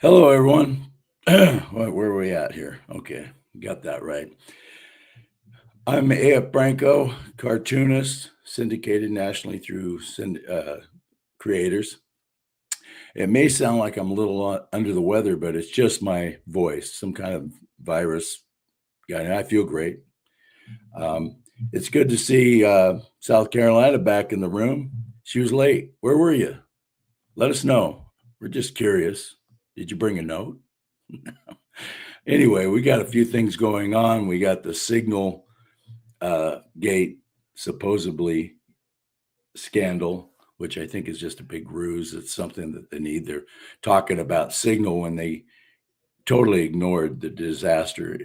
Hello, everyone. Where are we at here? Okay, got that right. I'm A.F. Branco, cartoonist, syndicated nationally through creators. It may sound like I'm a little under the weather, but it's just my voice, some kind of virus. Yeah, and I feel great. It's good to see South Carolina back in the room. She was late. Where were you? Let us know. We're just curious. Did you bring a note? Anyway, we got a few things going on. We got the signal gate supposedly scandal, which I think is just a big ruse. It's something that they need. They're talking about signal when they totally ignored the disaster,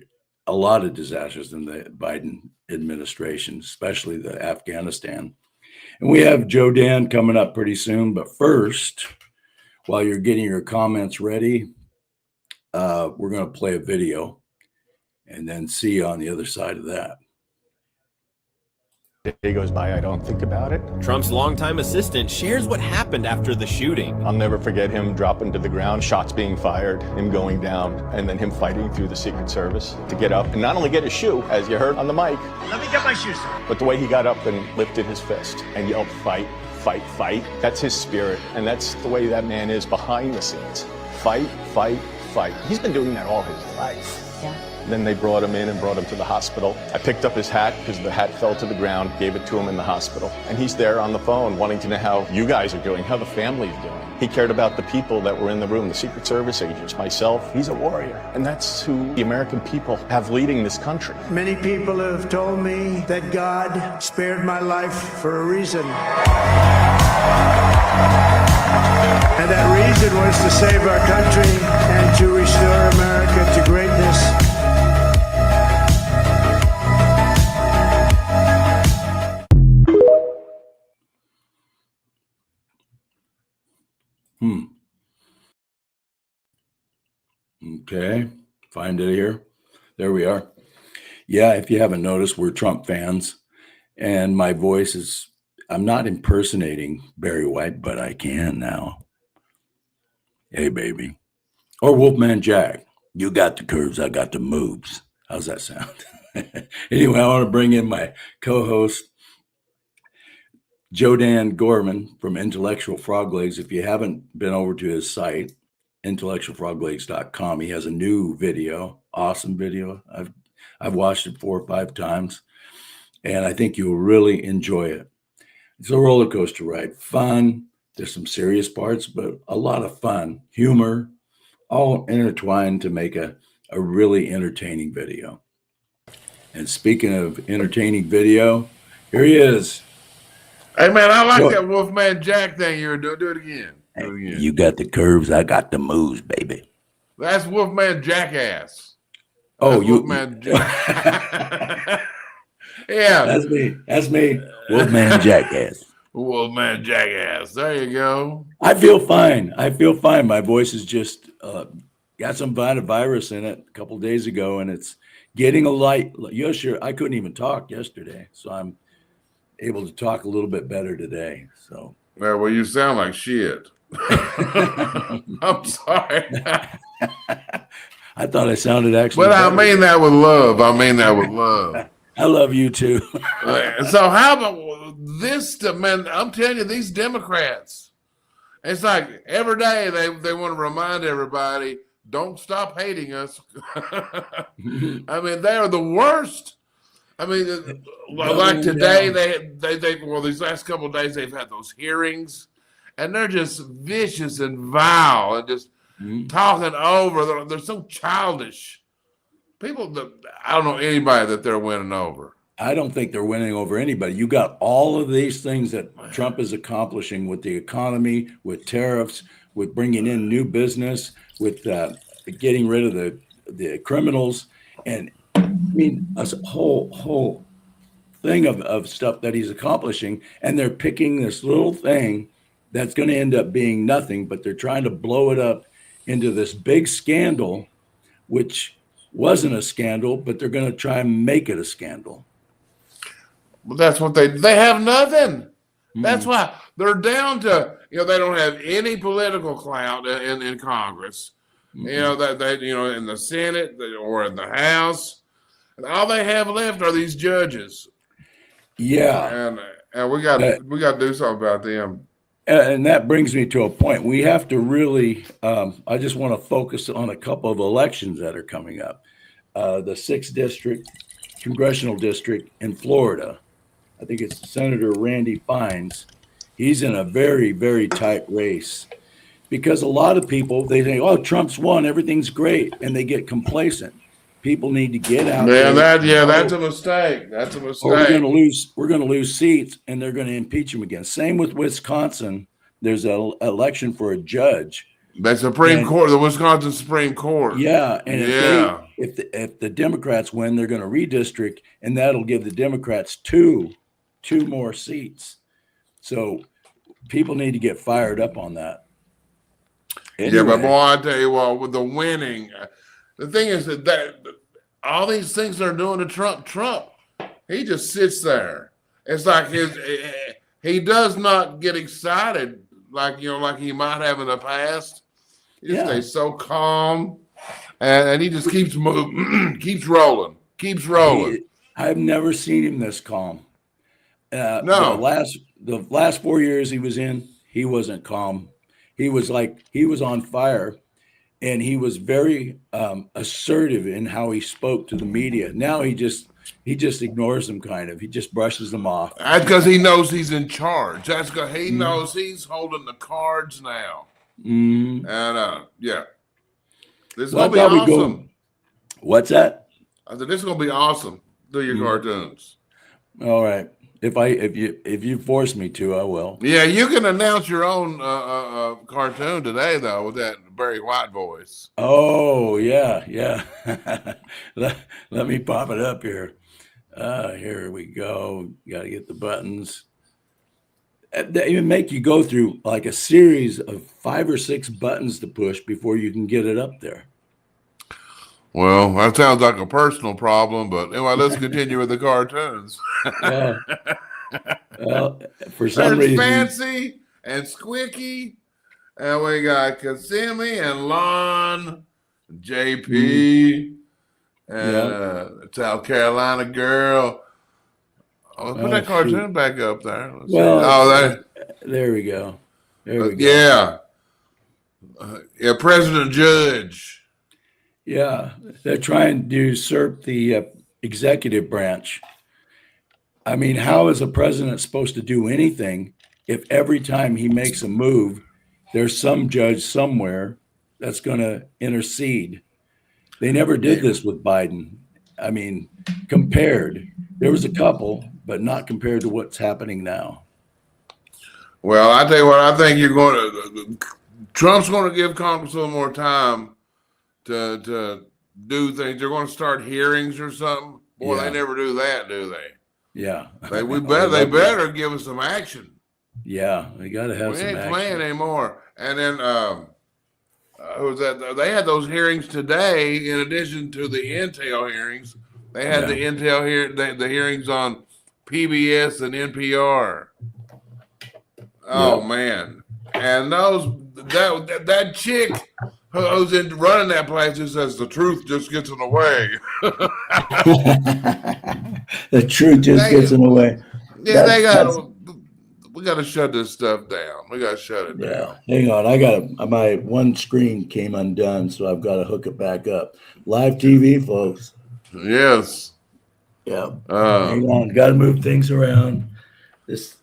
a lot of disasters in the Biden administration, especially the Afghanistan. And we have Joe Dan coming up pretty soon. But first, while you're getting your comments ready, we're going to play a video and then see you on the other side of that. Day goes by, I don't think about it. Trump's longtime assistant shares what happened after the shooting. I'll never forget him dropping to the ground, shots being fired, him going down, and then him fighting through the Secret Service to get up and not only get his shoe, as you heard on the mic. Let me get my shoes. But the way he got up and lifted his fist and yelled, fight, fight, fight. That's his spirit, and that's the way that man is behind the scenes. Fight, fight, fight. He's been doing that all his life. Yeah. Then they brought him in and brought him to the hospital. I picked up his hat because the hat fell to the ground, gave it to him in the hospital. And he's there on the phone wanting to know how you guys are doing, how the family's doing. He cared about the people that were in the room, the Secret Service agents, myself. He's a warrior. And that's who the American people have leading this country. Many people have told me that God spared my life for a reason. And that reason was to save our country and to restore America to greatness. Okay, find it here. There we are. Yeah, if you haven't noticed, we're Trump fans. And my voice is, I'm not impersonating Barry White, but I can now. Hey, baby. Or Wolfman Jack. You got the curves, I got the moves. How's that sound? Anyway, I want to bring in my co-host, Joe Dan Gorman from Intellectual Frog Legs. If you haven't been over to his site, intellectualfroglegs.com, he has a new video, awesome video. I've watched it 4 or 5 times, and I think you'll really enjoy it. It's a roller coaster ride, fun. There's some serious parts, but a lot of fun, humor, all intertwined to make a really entertaining video. And speaking of entertaining video, here he is. Hey, man, I like that Wolfman Jack thing you were doing. Do it again. Do it again. You got the curves, I got the moves, baby. That's Wolfman Jackass. Oh, that's Wolfman Jack. Yeah. That's me. Wolfman Jackass. Wolfman Jackass. There you go. I feel fine. My voice is just got some kind of virus in it a couple days ago, and it's getting a light. Yeah, sure. I couldn't even talk yesterday, so I'm able to talk a little bit better today. So, well, you sound like shit. I'm sorry. I thought I sounded actually. But I mean that with love. I love you too. So how about this? Man, I'm telling you, these Democrats. It's like every day they want to remind everybody, don't stop hating us. I mean, they are the worst. I mean, like today, these last couple of days, they've had those hearings, and they're just vicious and vile and just talking over. They're so childish. People, I don't know anybody that they're winning over. I don't think they're winning over anybody. You got all of these things that Trump is accomplishing with the economy, with tariffs, with bringing in new business, with getting rid of the criminals, and I mean a whole thing of stuff that he's accomplishing. And they're picking this little thing that's going to end up being nothing, but they're trying to blow it up into this big scandal, which wasn't a scandal, but they're going to try and make it a scandal. Well, that's what they have nothing. That's why they're down to, they don't have any political clout in Congress. You know, that you know, in the Senate or in the House, and all they have left are these judges. Yeah. And we got to do something about them. And that brings me to a point. We have to really, I just want to focus on a couple of elections that are coming up. The 6th district, congressional district in Florida. I think it's Senator Randy Fines. He's in a very, very tight race because a lot of people, they think, oh, Trump's won, everything's great, and they get complacent. People need to get out there. That's a mistake. That's a mistake. Or we're going to lose seats, and they're going to impeach him again. Same with Wisconsin. There's an election for a judge. The Supreme Court, the Wisconsin Supreme Court. Yeah, and if the Democrats win, they're going to redistrict, and that'll give the Democrats two more seats. So people need to get fired up on that. Anyway. Yeah, but boy, I tell you what, with the winning, the thing is that all these things they're doing to Trump, he just sits there. It's like he does not get excited like he might have in the past. He just stays so calm, and he just keeps moving, keeps rolling. I've never seen him this calm. No, the last 4 years he was in, he wasn't calm. He was on fire, and he was very assertive in how he spoke to the media. Now he just ignores them, kind of. He just brushes them off. That's because he knows he's in charge. That's because he knows he's holding the cards now. Mm-hmm. And this is gonna be awesome. What's that? I said this is gonna be awesome. Do your cartoons. All right. If you force me to, I will. Yeah, you can announce your own cartoon today, though, with that Barry White voice. Oh yeah. let me pop it up here. Here we go. Got to get the buttons. They even make you go through like a series of 5 or 6 buttons to push before you can get it up there. Well, that sounds like a personal problem, but anyway, let's continue with the cartoons. Well, for some reason, Fancy and Squicky, and we got Kissimmee and Lon, JP, and South Carolina girl. Oh, put that cartoon back up there. There we go. Yeah, President Judge. Yeah, they're trying to usurp the executive branch. I mean, how is a president supposed to do anything if every time he makes a move, there's some judge somewhere that's going to intercede? They never did this with Biden. I mean, there was a couple, but not compared to what's happening now. Well, I tell you what, I think Trump's going to give Congress a little more time to do things. They're going to start hearings or something. Boy, They never do that, do they? Yeah. They better give us some action. Yeah, they got to have some action. We ain't playing anymore. And then they had those hearings today in addition to the Intel hearings. They had the Intel the hearings on PBS and NPR. Oh man. And that chick who's running that place just says the truth just gets in the way. The truth just gets in the way. Yeah, we got to shut this stuff down. We got to shut it down. Hang on. My one screen came undone, so I've got to hook it back up. Live TV, folks. Yes. Yeah. Hang on. Got to move things around. This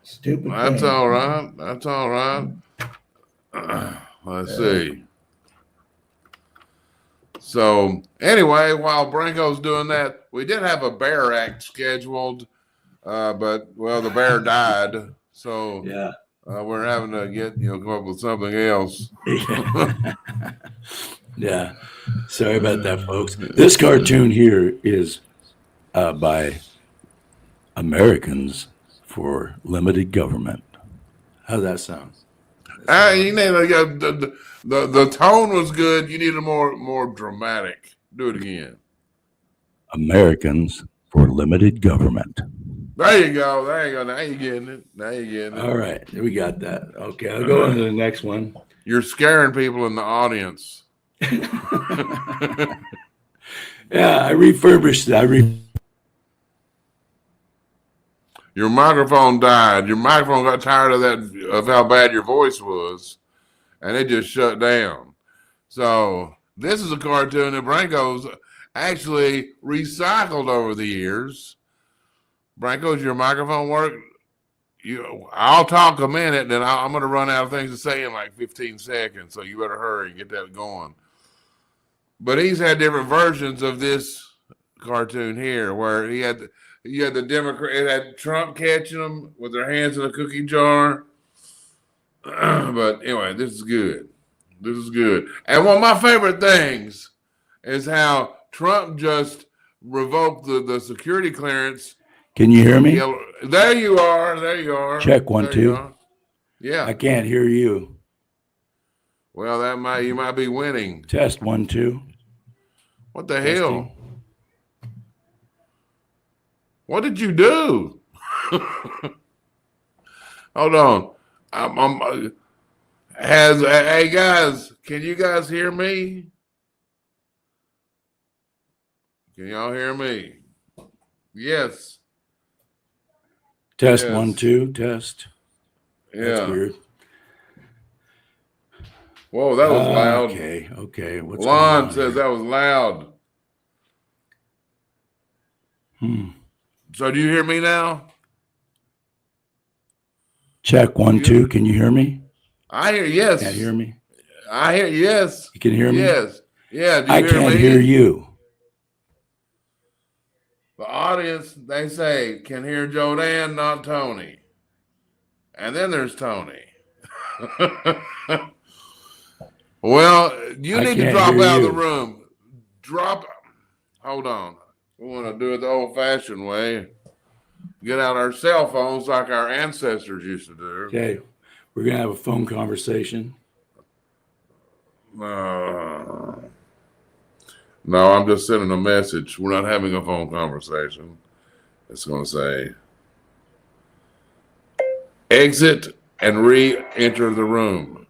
stupid That's thing. all right. That's all right. Let's see. So anyway, while Branco's doing that, we did have a bear act scheduled, but the bear died. So we're having to come up with something else. Yeah. Sorry about that, folks. This cartoon here is by Americans for Limited Government. How's that sound? The tone was good. You need a more dramatic. Do it again. Americans for Limited Government. There you go. Now you're getting it. All right, we got that. Okay, I'll go on to the next one. You're scaring people in the audience. Yeah, I refurbished it. Your microphone died. Your microphone got tired of how bad your voice was, and it just shut down. So this is a cartoon that Branco's actually recycled over the years. Branco, does your microphone work? I'll talk a minute, then I'm going to run out of things to say in like 15 seconds, so you better hurry and get that going. But he's had different versions of this cartoon here, where you had the Democrat, it had Trump catching them with their hands in a cookie jar. But anyway, this is good. This is good. And one of my favorite things is how Trump just revoked the security clearance. Can you hear me? There you are. There you are. Check 1 2. Yeah. I can't hear you. Well, you might be winning. Test 1 2. What the Testing. hell? What did you do? Hold on. Hey guys, can you guys hear me? Can y'all hear me? Yes. Test Yes. 1 2. Test. Yeah. That's weird. Whoa, that was loud. Okay. What's Lon going on says here? that was loud. So do you hear me now? Check 1 2. Can you hear me? I hear yes. Can't hear me? I hear yes. You can hear me? Yes. Yeah. Do you I hear can't me? hear you. The audience, they say, can hear Jodan, not Tony. And then there's Tony. Well, you I need to can't drop hear out of you. the room. Hold on. We want to do it the old-fashioned way. Get out our cell phones like our ancestors used to do. Okay. We're going to have a phone conversation. No, I'm just sending a message. We're not having a phone conversation. It's going to say, exit and re-enter the room.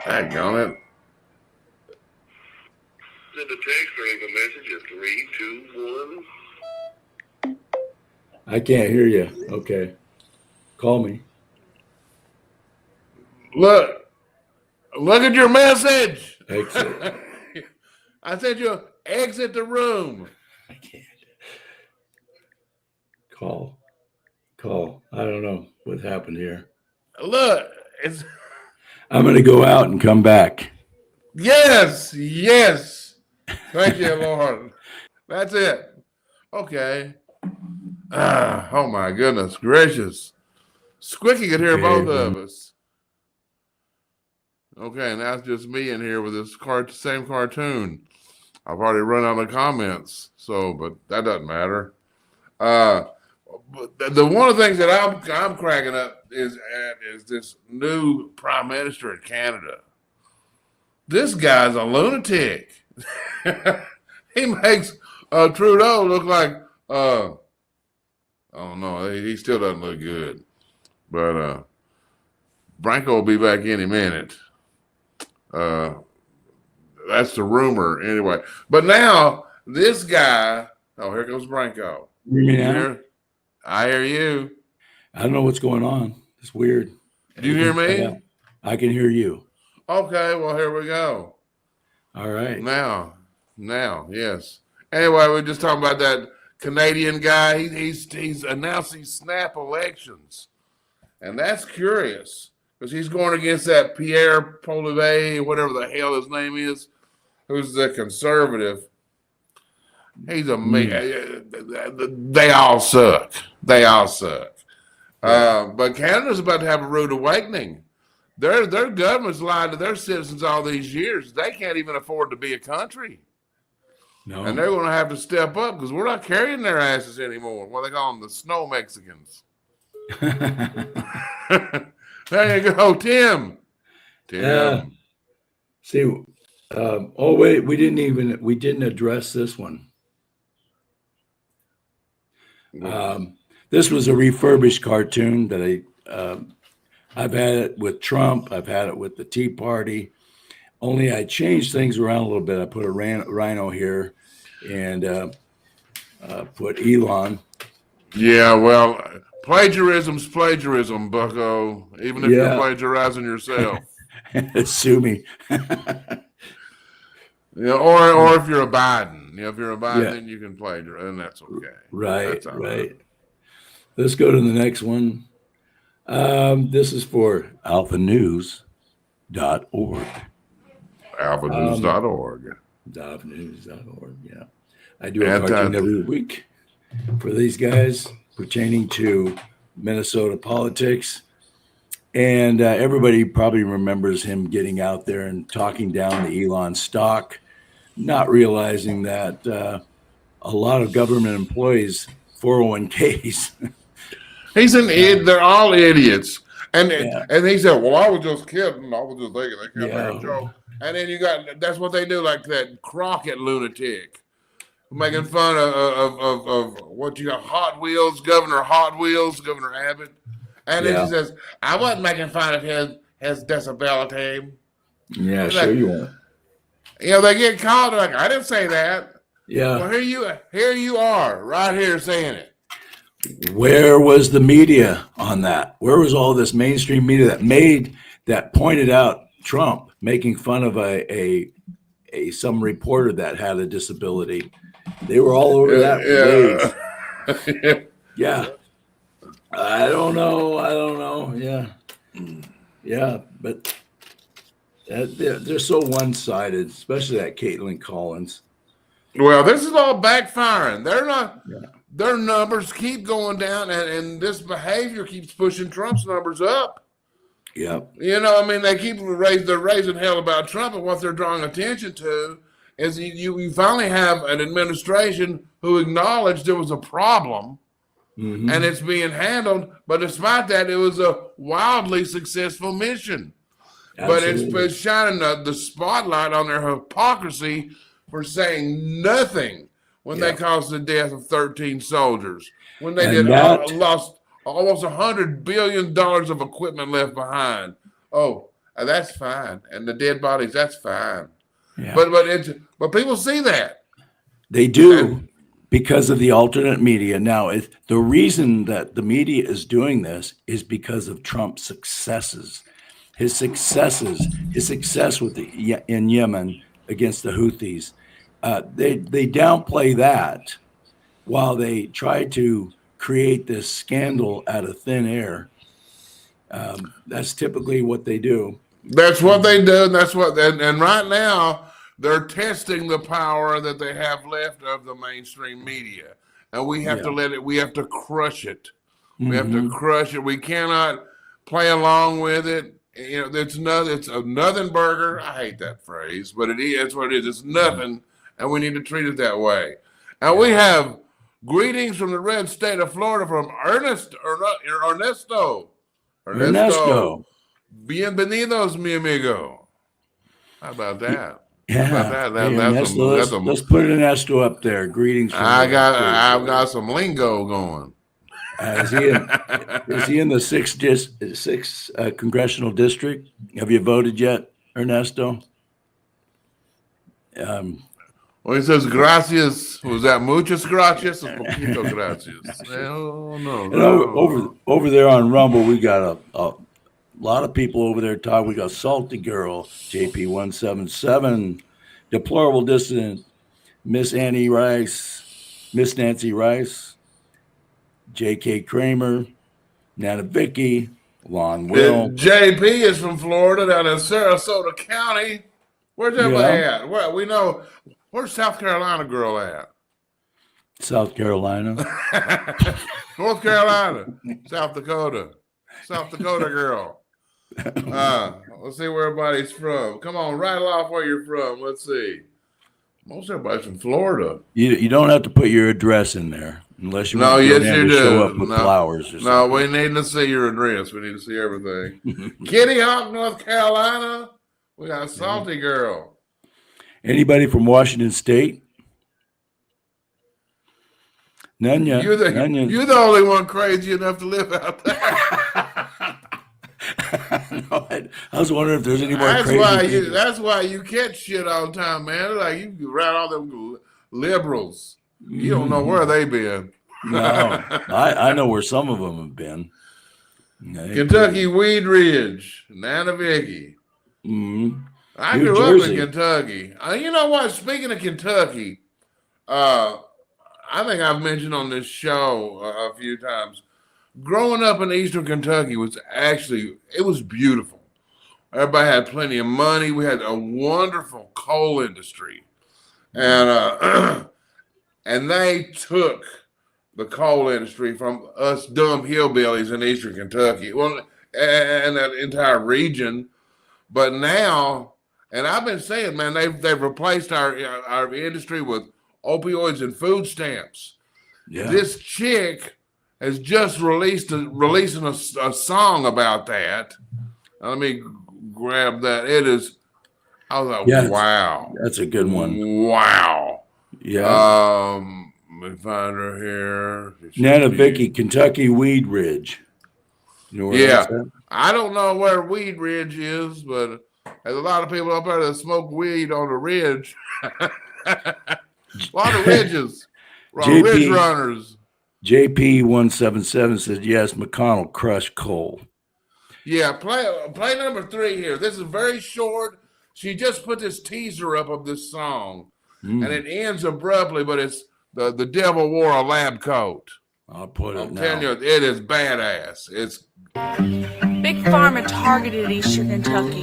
Daggone it. Send a text or leave a message at 321. I can't hear you. Okay. Call me. Look at your message. Exit. I said you exit the room. I can't. Call. I don't know what happened here. Look, I'm going to go out and come back. yes. Thank you, Lord. That's it. Okay. Oh my goodness gracious. Squicky could hear Okay, both then. of us. Okay, now it's just me in here with this same cartoon. I've already run out of comments, but that doesn't matter. But the one of the things that I'm cracking up is this new prime minister in Canada. This guy's a lunatic. He makes Trudeau look like oh no, he still doesn't look good. But Branco will be back any minute. That's the rumor anyway. But now this guy, here goes Branco. Hear me now? I hear you. I don't know what's going on. It's weird. Do you hear me? Yeah, I can hear you. Okay, well here we go. All right. Now, yes. Anyway, we're just talking about that Canadian guy. He's announcing snap elections, and that's curious because he's going against that Pierre Poilievre, whatever the hell his name is, who's the conservative. He's a they all suck. But Canada's about to have a rude awakening. Their government's lied to their citizens all these years. They can't even afford to be a country. No. And they're going to have to step up because we're not carrying their asses anymore. What they call them, the snow Mexicans. There you go, Tim. See, wait, we didn't address this one. This was a refurbished cartoon that I've had it with Trump. I've had it with the Tea Party. Only I changed things around a little bit. I put a rhino here and put Elon. Yeah, well, plagiarism's plagiarism, Bucko. Even if you're Yeah. plagiarizing yourself. Sue me. Yeah, or if you're a Biden. If you're a Biden, Yeah. then you can plagiarize, and that's okay. Right, That's all right. Let's go to the next one. This is for alphanews.org. Alphanews.org. Alphanews.org, yeah. I do a cartoon every week for these guys pertaining to Minnesota politics. And everybody probably remembers him getting out there and talking down the Elon stock, not realizing that a lot of government employees, 401ks. He's an idiot. They're all idiots. And Yeah. and he said, well, I was just kidding. I was just thinking they can't Yeah. make a joke. And then you got, that's what they do, like that Crockett lunatic. Making fun of what you got, Hot Wheels, Governor Abbott. And then Yeah. he says, I wasn't making fun of his disability. Yeah, Like, sure you won't. They get called, like, I didn't say that. Yeah. Well, here you are, right here saying it. Where was the media on that? Where was all this mainstream media that pointed out Trump making fun of some reporter that had a disability? They were all over that for days. Yeah. I don't know. Yeah. But they're so one-sided, especially that Caitlin Collins. Well, this is all backfiring. They're not. Yeah. Their numbers keep going down, and this behavior keeps pushing Trump's numbers up. Yep. They keep raising hell about Trump, and what they're drawing attention to is you finally have an administration who acknowledged there was a problem, and it's being handled. But despite that, it was a wildly successful mission. Absolutely. But it's shining the spotlight on their hypocrisy for saying nothing when they caused the death of 13 soldiers, when they lost almost $100 billion of equipment left behind. Oh, that's fine. And the dead bodies, that's fine. Yeah. But people see that. They do because of the alternate media. Now, the reason that the media is doing this is because of Trump's successes. His success in Yemen against the Houthis. They downplay that while they try to create this scandal out of thin air. That's typically what they do. That's what they do. And right now they're testing the power that they have left of the mainstream media. And we have to we have to crush it. We have to crush it. We cannot play along with it. It's a nothing burger. I hate that phrase, but it's what it is. It's nothing. And we need to treat it that way. And we have greetings from the red state of Florida from Ernesto. Bienvenidos, mi amigo. How about that? Yeah. How about that? Let's put an Ernesto up there. Greetings. I've got some lingo going. Is he in the sixth congressional district? Have you voted yet, Ernesto? Well, he says gracias. Was that muchas gracias or poquito gracias? Oh, no. Over there on Rumble, we got a lot of people over there talking. We got Salty Girl, JP177, Deplorable Dissident, Miss Nancy Rice, J.K. Kramer, Nana Vicky, Lon Will. JP is from Florida down in Sarasota County. Where's everybody at? Well, we know. Where's South Carolina girl at? South Carolina. North Carolina. South Dakota girl. Let's see where everybody's from. Come on, rattle off where you're from. Let's see. Most everybody's from Florida. You don't have to put your address in there unless you want to do. Show up with flowers or something. No, we need to see your address. We need to see everything. Kitty Hawk, North Carolina. We got a Salty Girl. Anybody from Washington State? None yet. You're the only one crazy enough to live out there. No, I was wondering if there's any more That's crazy why people. that's why you catch shit all the time, man. Like you around all them liberals. You don't know where they been. No, I know where some of them have been. They Kentucky Weed Ridge, Nanaviki. Mhm. I New grew up in Jersey. Kentucky. You know what? Speaking of Kentucky, I think I've mentioned on this show a few times. Growing up in Eastern Kentucky it was beautiful. Everybody had plenty of money. We had a wonderful coal industry, and and they took the coal industry from us dumb hillbillies in Eastern Kentucky. Well, and that entire region. But now, and I've been saying, man, they've replaced our industry with opioids and food stamps. Yeah. This chick has just releasing a song about that. Let me grab that. It is. I was like, Yeah, wow, that's a good one. wow. Yeah. Let me find her here. Nanaviki, Kentucky Weed Ridge. You know where Yeah, that's at? I don't know where Weed Ridge is, but there's a lot of people up there that smoke weed on the ridge. A lot of ridges, JP ridge runners. JP177 said yes. McConnell crushed coal. Yeah, play number 3 here. This is very short. She just put this teaser up of this song, and it ends abruptly. But it's the devil wore a lab coat. I'll put it I'm now. telling you, it is badass. It's Big Pharma targeted Eastern Kentucky.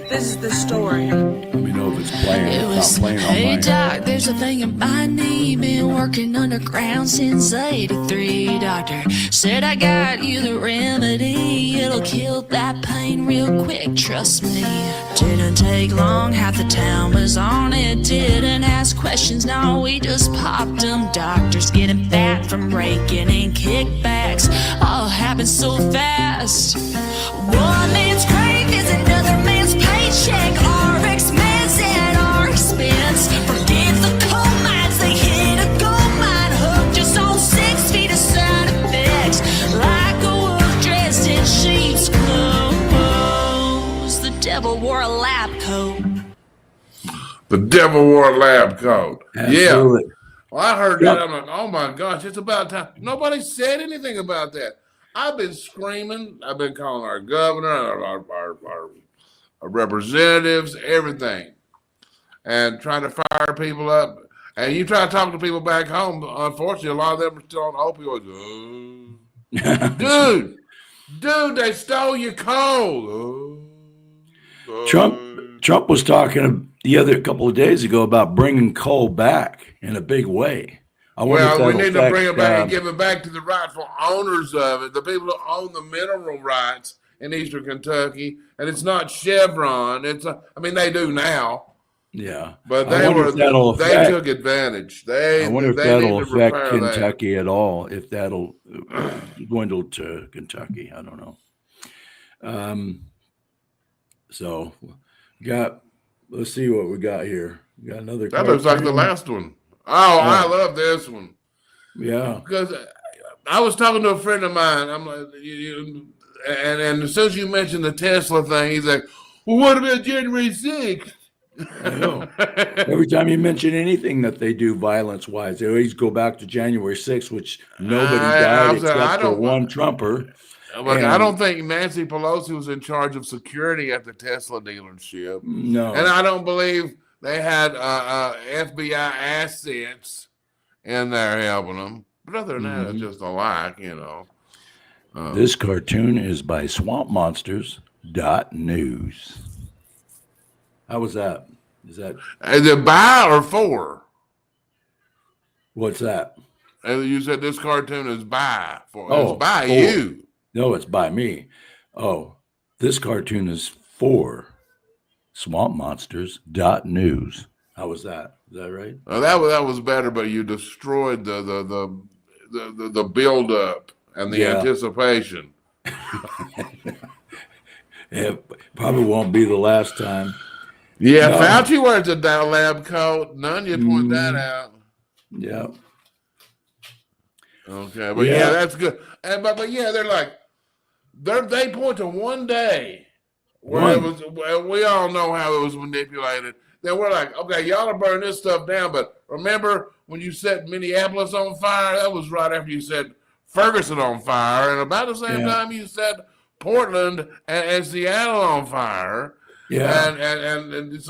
This is the story. Let me know if it's playing. It It's was, not playing on hey mine. doc, there's a thing in my knee. Been working underground since '83. Doctor said I got you the remedy. It'll kill that pain real quick, trust me. Didn't take long, half the town was on it. Didn't ask questions, no, we just popped them. Doctors getting fat from raking in kickbacks. All happened so fast. One man's grave is another man's paycheck. RX meds at our expense. Forget the coal mines, they hit a gold mine. Hooked us on 6 feet of side effects. Like a wolf dressed in sheep's clothes. The devil wore a lab coat. the devil wore a lab coat. Yeah. Absolutely. Well, I heard that. I'm like, oh my gosh, it's about time. Nobody said anything about that. I've been screaming. I've been calling our governor, our representatives, everything, and trying to fire people up. And you try to talk to people back home. Unfortunately, a lot of them are still on opioids. Dude, they stole your coal. Trump was talking the other couple of days ago about bringing coal back in a big way. I wonder if Well, we that'll need to affect, bring it back and give it back to the rightful owners of it, the people who own the mineral rights in Eastern Kentucky. And it's not Chevron. They do now, yeah. but I wonder if that'll they affect- took advantage. I wonder if they that'll need to affect repair that. Kentucky at all. If that'll dwindle to Kentucky, I don't know. So, let's see what we got here. We got another. That looks like the cartoon. last one. Oh, I love this one. Yeah. Because I was talking to a friend of mine. I'm like, and as soon as you mentioned the Tesla thing, he's like, well, what about January 6th? I know. Every time you mention anything that they do violence-wise, they always go back to January 6th, which nobody died except for one Trumper. Like, I don't think Nancy Pelosi was in charge of security at the Tesla dealership. No. And I don't believe they had FBI assets in there helping them. But other than that, it's just a like, This cartoon is by swampmonsters.news. How was that? Is it by or for? What's that? And you said this cartoon is by for. Oh, it's by for. you. No, it's by me. Oh, this cartoon is for swampmonsters.news. How was that? Is that right? That was better, but you destroyed the build up and the anticipation. It probably won't be the last time. Yeah, No. Fauci wears a lab coat. None of you point that out. Yeah. Okay, but yeah, that's good. And but yeah, they're like, they point to one day where it was. Well, we all know how it was manipulated. Then we're like, okay, y'all are burning this stuff down, but remember when you set Minneapolis on fire? That was right after you set Ferguson on fire, and about the same time you set Portland and Seattle on fire. Yeah, and it's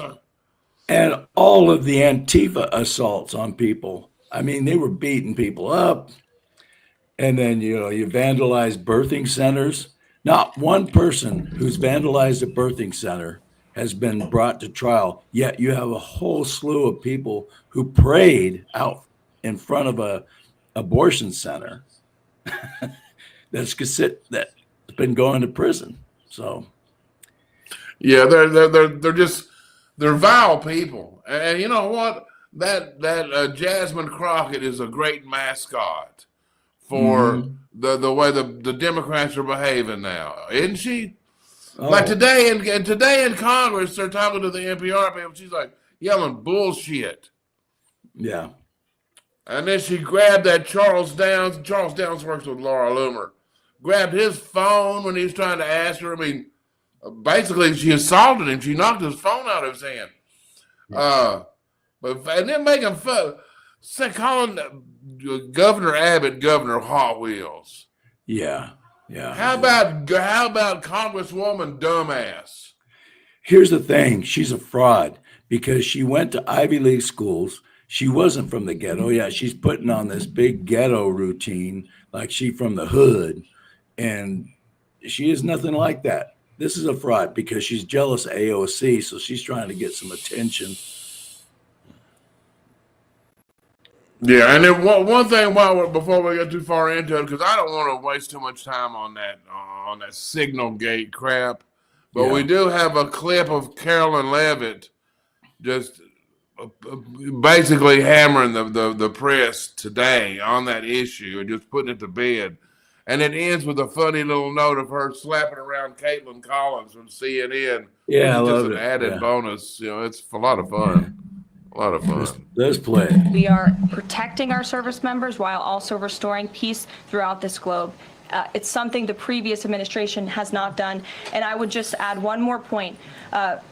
and all of the Antifa assaults on people. I mean, they were beating people up, and then you vandalize birthing centers. Not one person who's vandalized a birthing center has been brought to trial, yet you have a whole slew of people who prayed out in front of a abortion center that's been going to prison. So yeah, they're vile people, and you know what? That Jasmine Crockett is a great mascot for the way the Democrats are behaving now, isn't she? Like today in Congress, they're talking to the NPR people. She's like yelling bullshit. Yeah. And then she grabbed that Charles Downs. Charles Downs works with Laura Loomer. Grabbed his phone when he was trying to ask her. I mean, basically, she assaulted him. She knocked his phone out of his hand. And then making fun, calling Governor Abbott Governor Hot Wheels. Yeah. Yeah. How about Congresswoman Dumbass? Here's the thing. She's a fraud because she went to Ivy League schools. She wasn't from the ghetto. Yeah, she's putting on this big ghetto routine like she from the hood. And she is nothing like that. This is a fraud because she's jealous of AOC, so she's trying to get some attention. Yeah, and then one thing before we get too far into it, because I don't want to waste too much time on that Signal Gate crap, but we do have a clip of Carolyn Levitt just basically hammering the press today on that issue and just putting it to bed. And it ends with a funny little note of her slapping around Caitlin Collins from CNN. Yeah, I it's love just an it. added bonus. It's a lot of fun. A lot of fun. Let's play it. We are protecting our service members while also restoring peace throughout this globe. It's something the previous administration has not done. And I would just add one more point.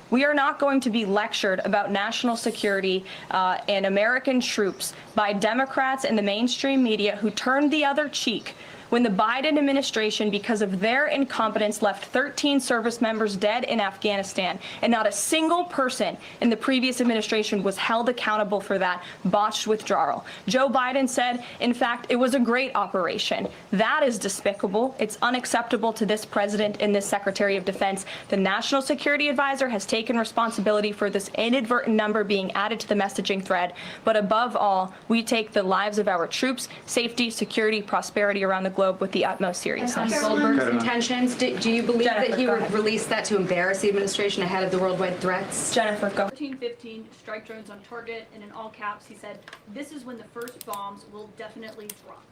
We are not going to be lectured about national security and American troops by Democrats and the mainstream media who turned the other cheek when the Biden administration, because of their incompetence, left 13 service members dead in Afghanistan, and not a single person in the previous administration was held accountable for that botched withdrawal. Joe Biden said, in fact, it was a great operation. That is despicable. It's unacceptable to this president and this Secretary of Defense. The National Security Advisor has taken responsibility for this inadvertent number being added to the messaging thread. But above all, we take the lives of our troops, safety, security, prosperity around the globe with the utmost seriousness. Goldberg's intentions, do you believe Jennifer, that he go would ahead. release that to embarrass the administration ahead of the worldwide threats? Jennifer, go. 1415 strike drones on target, and in all caps he said, "This is when the first bombs will definitely drop."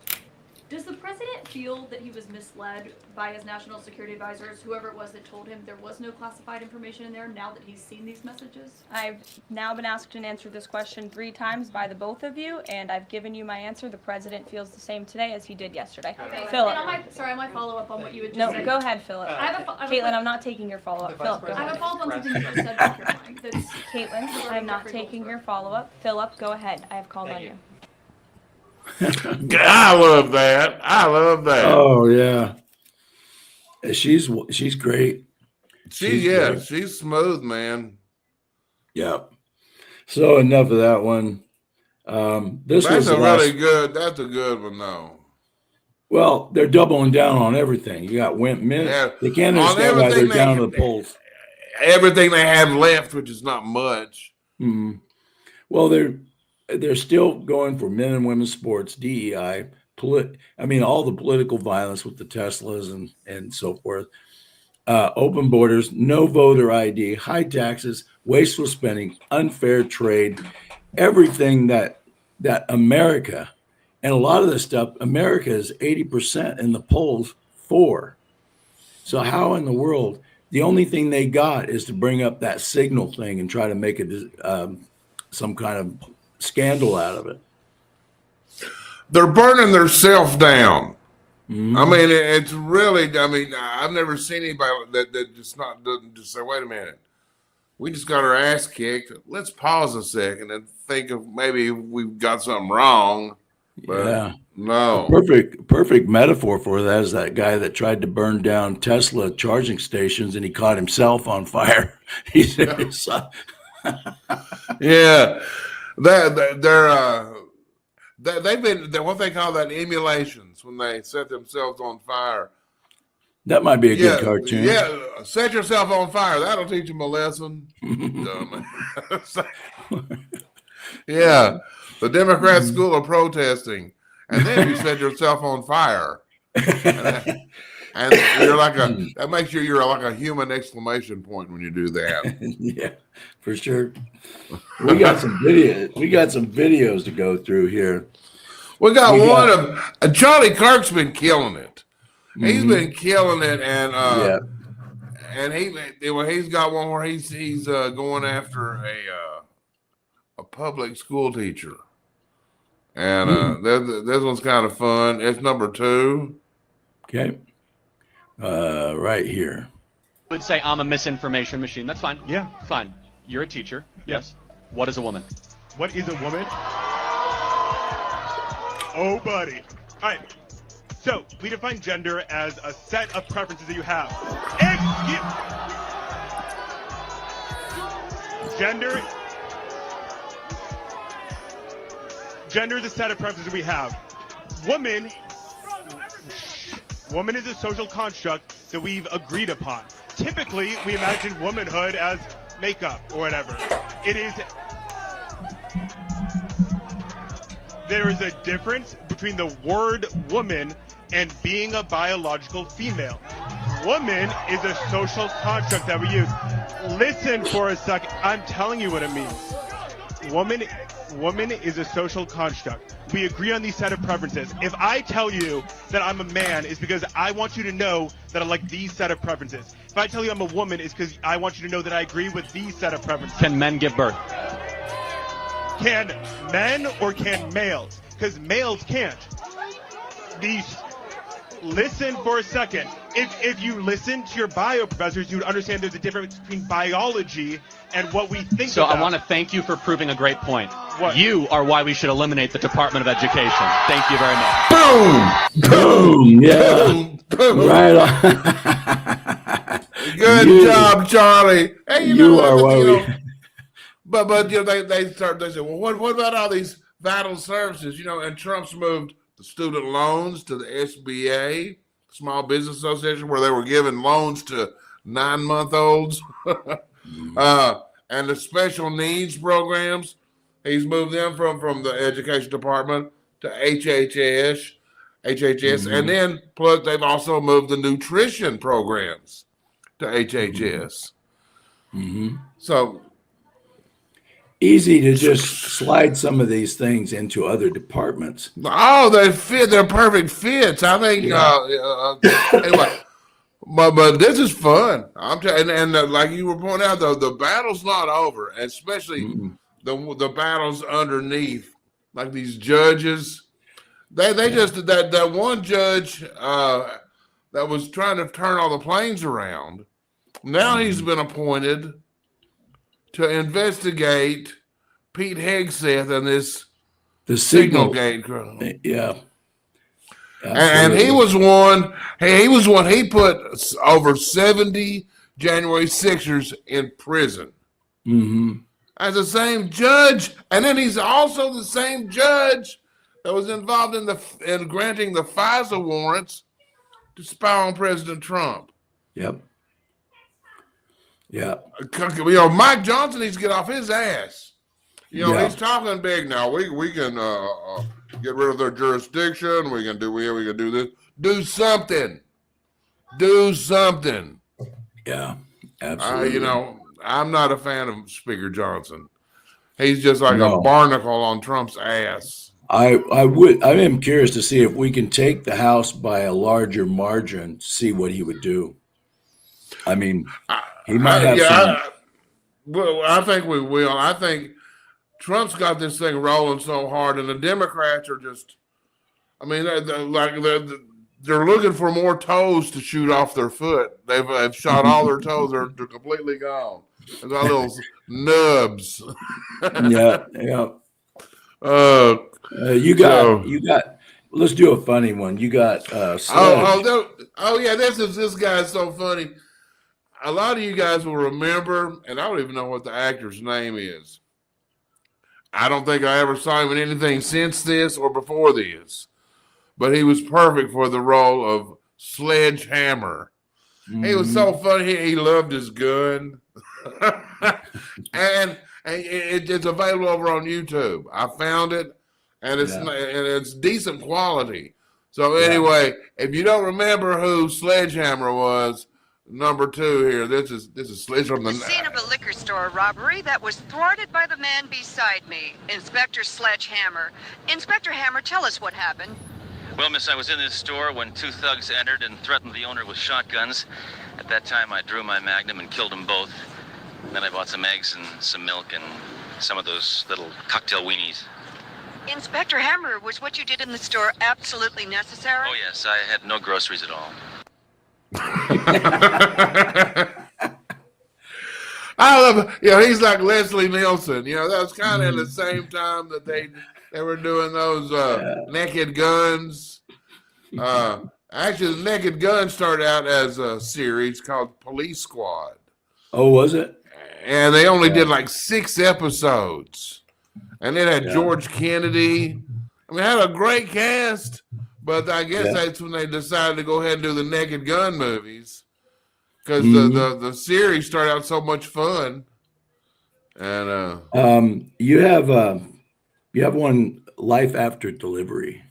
Does the president feel that he was misled by his national security advisors, whoever it was that told him there was no classified information in there, now that he's seen these messages? I've now been asked and answered this question 3 times by the both of you, and I've given you my answer. The president feels the same today as he did yesterday. Okay, Philip. I might follow up on what you had just No, said. go ahead, Philip. I have a Caitlin, I'm not taking your follow-up. Philip, go I have ahead. a follow-up on something you just said back here, Mike. That's Caitlin, I'm not taking your follow-up. Philip, go ahead. I have called on you. I love that. Oh yeah. She's great. She's smooth, man. Yep. So enough of that one. This was That's the a last- really good. That's a good one, though. Well, they're doubling down on everything. You got women. Yeah. They can't On understand why they're everything down they- to the polls. Everything they have left, which is not much. Mhm. Well, they're still going for men and women's sports, DEI, all the political violence with the Teslas and so forth. Open borders, no voter ID, high taxes, wasteful spending, unfair trade, everything that America, and a lot of this stuff, America is 80% in the polls for. So how in the world, the only thing they got is to bring up that signal thing and try to make some kind of scandal out of it. They're burning themselves down. Mhm. I mean, it's really. I mean, I've never seen anybody that just doesn't just say, "Wait a minute, we just got our ass kicked. Let's pause a second and think of maybe we've got something wrong." But Yeah. A no, perfect metaphor for that is that guy that tried to burn down Tesla charging stations and he caught himself on fire. He said, yeah, they've been what they call that emulations when they set themselves on fire. that might be a Yeah, good cartoon. yeah. Set yourself on fire. That'll teach them a lesson. Dumb. Yeah, the Democrat school of protesting, and then you set yourself on fire, and you're like that makes you're like a human exclamation point when you do that. Yeah, for sure. We got some videos to go through here. We got one of Charlie Kirk's been killing it. He's been killing it, and Yeah. and he's got one where he's going after a public school teacher, and this one's kind of fun. It's number 2. Okay. Right here. Would say I'm a misinformation machine. That's fine. Yeah, fine. You're a teacher. Yes. What is a woman? What is a woman? Oh, buddy. All right. So we define gender as a set of preferences that you have. Gender is a set of preferences that we have. Woman is a social construct that we've agreed upon. Typically, we imagine womanhood as makeup or whatever. There is a difference between the word woman and being a biological female. Woman is a social construct that we use. Listen for a second. I'm telling you what it means. Woman is a social construct. We agree on these set of preferences. If I tell you that I'm a man, it's because I want you to know that I like these set of preferences. If I tell you I'm a woman, it's because I want you to know that I agree with these set of preferences. Can men give birth? Can men or can males? Because males can't. Listen for a second. If you listen to your bio professors, you would understand there's a difference between biology and what we think So about. I want to thank you for proving a great point. What? You are why we should eliminate the Department of Education. Thank you very much. Boom! Yeah. Boom. Right on. Good job, Charlie. Hey, You are why we. But they say, well, what about all these vital services? And Trump's moved the student loans to the SBA, Small Business Association, where they were giving loans to 9-month-olds, and the special needs programs. He's moved them from the education department to HHS, and then plus they've also moved the nutrition programs to HHS. So easy to just slide some of these things into other departments. Oh, they're perfect fits. I think. Anyway, but this is fun. I'm telling, and like you were pointing out, the battle's not over, especially the battles underneath, like these judges. They just that one judge that was trying to turn all the planes around. Now he's been appointed to investigate Pete Hegseth and the signal gate. Yeah. And he was one. He put over 70 January 6ers in prison. As the same judge, and then he's also the same judge that was involved in granting the FISA warrants to spy on President Trump. Yep. Yeah. Mike Johnson needs to get off his ass. He's talking big now. We can get rid of their jurisdiction. We can do this. Do something. Do something. Yeah. Absolutely. I'm not a fan of Speaker Johnson. He's just like a barnacle on Trump's ass. I am curious to see if we can take the House by a larger margin to see what he would do. I mean, he might have Well, I think we will. I think Trump's got this thing rolling so hard, and the Democrats are just, they're looking for more toes to shoot off their foot. They've shot all their toes. They're completely gone. They've got little nubs. Yeah, yeah. Uh, You got. Let's do a funny one. You got Sledge. Yeah. This guy's so funny. A lot of you guys will remember, and I don't even know what the actor's name is. I don't think I ever saw him in anything since this or before this, but he was perfect for the role of Sledgehammer. He was so funny. He loved his gun, and it's available over on YouTube. I found it, and it's decent quality. So anyway, if you don't remember who Sledgehammer was, number 2 here. This is Sledge from the scene of a liquor store robbery that was thwarted by the man beside me, Inspector Sledgehammer. Inspector Hammer, tell us what happened. Well, miss, I was in this store when 2 thugs entered and threatened the owner with shotguns. At that time, I drew my magnum and killed them both. Then I bought some eggs and some milk and some of those little cocktail weenies. Inspector Hammer, was what you did in the store absolutely necessary? Oh, yes, I had no groceries at all. I love it. He's like Leslie Nielsen. That was kind of at the same time that they were doing those Naked Guns. Actually, the Naked Gun started out as a series called Police Squad. Oh, was it? And they only did like 6 episodes. And it had George Kennedy. I mean, it had a great cast. But I guess that's when they decided to go ahead and do the Naked Gun movies, because the series started out so much fun. And you have one, Life After Delivery.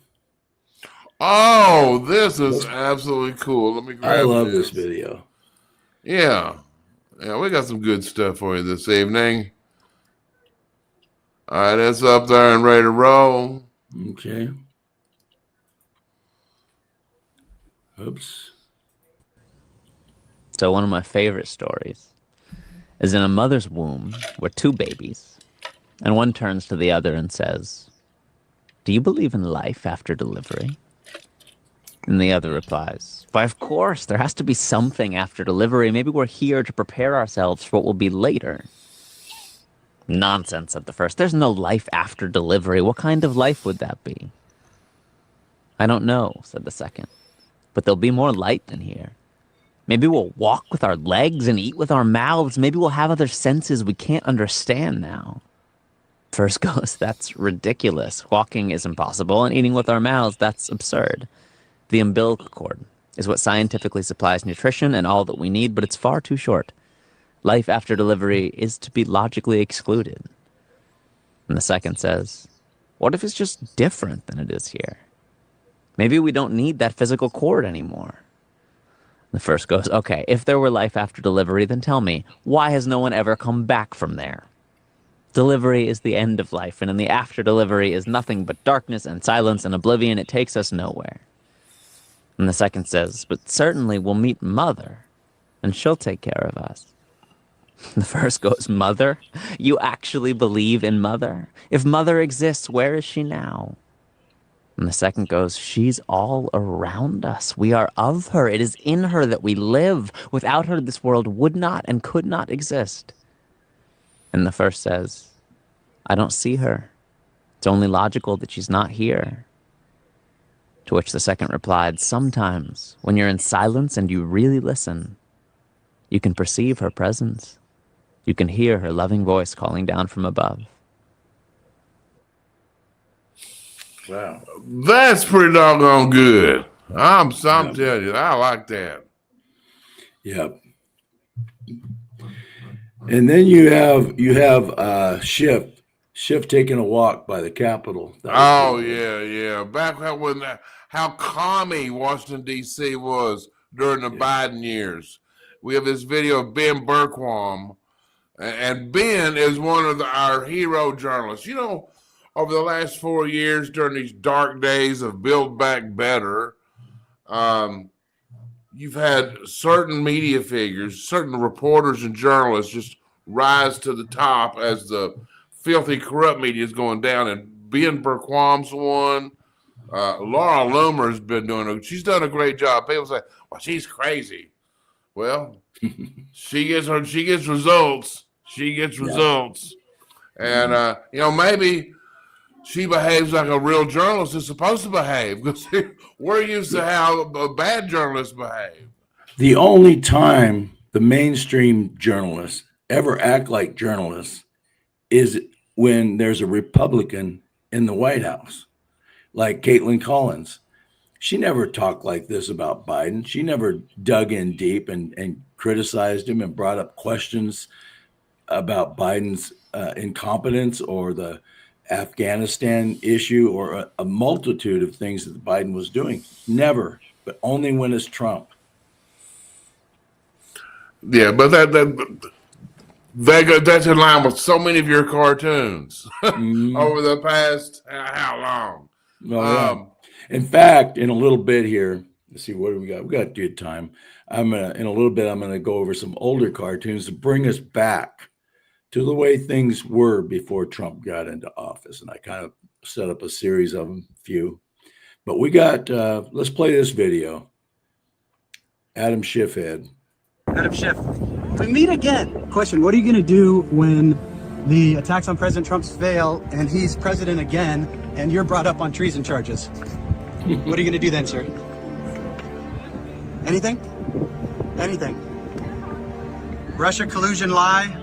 Oh, this is absolutely cool. Let me grab I love this video. Yeah, we got some good stuff for you this evening. All right, it's up there and ready to roll. Okay. Oops. So one of my favorite stories is in a mother's womb with 2 babies, and one turns to the other and says, "Do you believe in life after delivery?" And the other replies, "Why, of course, there has to be something after delivery. Maybe we're here to prepare ourselves for what will be later." "Nonsense," said the first. "There's no life after delivery. What kind of life would that be?" "I don't know," said the second. "But there'll be more light than here. Maybe we'll walk with our legs and eat with our mouths. Maybe we'll have other senses we can't understand now." First goes, "That's ridiculous. Walking is impossible, and eating with our mouths, that's absurd. The umbilical cord is what scientifically supplies nutrition and all that we need, but it's far too short. Life after delivery is to be logically excluded." And the second says, "What if it's just different than it is here? Maybe we don't need that physical cord anymore." The first goes, "Okay, if there were life after delivery, then tell me, why has no one ever come back from there? Delivery is the end of life, and in the after delivery is nothing but darkness and silence and oblivion. It takes us nowhere." And the second says, "But certainly we'll meet Mother, and she'll take care of us." The first goes, "Mother? You actually believe in Mother? If Mother exists, where is she now?" And the second goes, "She's all around us. We are of her. It is in her that we live. Without her, this world would not and could not exist." And the first says, "I don't see her. It's only logical that she's not here." To which the second replied, "Sometimes, when you're in silence and you really listen, you can perceive her presence. You can hear her loving voice calling down from above." Wow. That's pretty doggone good. I'm telling you, I like that. Yep. And then you have Schiff taking a walk by the Capitol. Oh yeah. Back when how commie Washington D.C. was during the Biden years. We have this video of Ben Berquam, and Ben is one of our hero journalists. Over the last 4 years, during these dark days of Build Back Better, you've had certain media figures, certain reporters and journalists just rise to the top as the filthy, corrupt media is going down. And Ben Berquam's one. Laura Loomer's been she's done a great job. People say, well, she's crazy. Well, she gets results. She gets results. And, maybe she behaves like a real journalist is supposed to behave, because we're used to how bad journalists behave. The only time the mainstream journalists ever act like journalists is when there's a Republican in the White House, like Caitlin Collins. She never talked like this about Biden. She never dug in deep and criticized him and brought up questions about Biden's incompetence or the Afghanistan issue or a multitude of things that Biden was doing. Never, but only when it's Trump. Yeah, but that's in line with so many of your cartoons over the past how long? In fact, in a little bit here, let's see, what do we got? We got good time. In a little bit, I'm gonna go over some older cartoons to bring us back to the way things were before Trump got into office. And I kind of set up a series of them, few. But we got, let's play this video. Adam Schiff had. Adam Schiff, we meet again. Question, what are you going to do when the attacks on President Trump fail and he's president again and you're brought up on treason charges? What are you going to do then, sir? Anything? Anything? Russia collusion lie?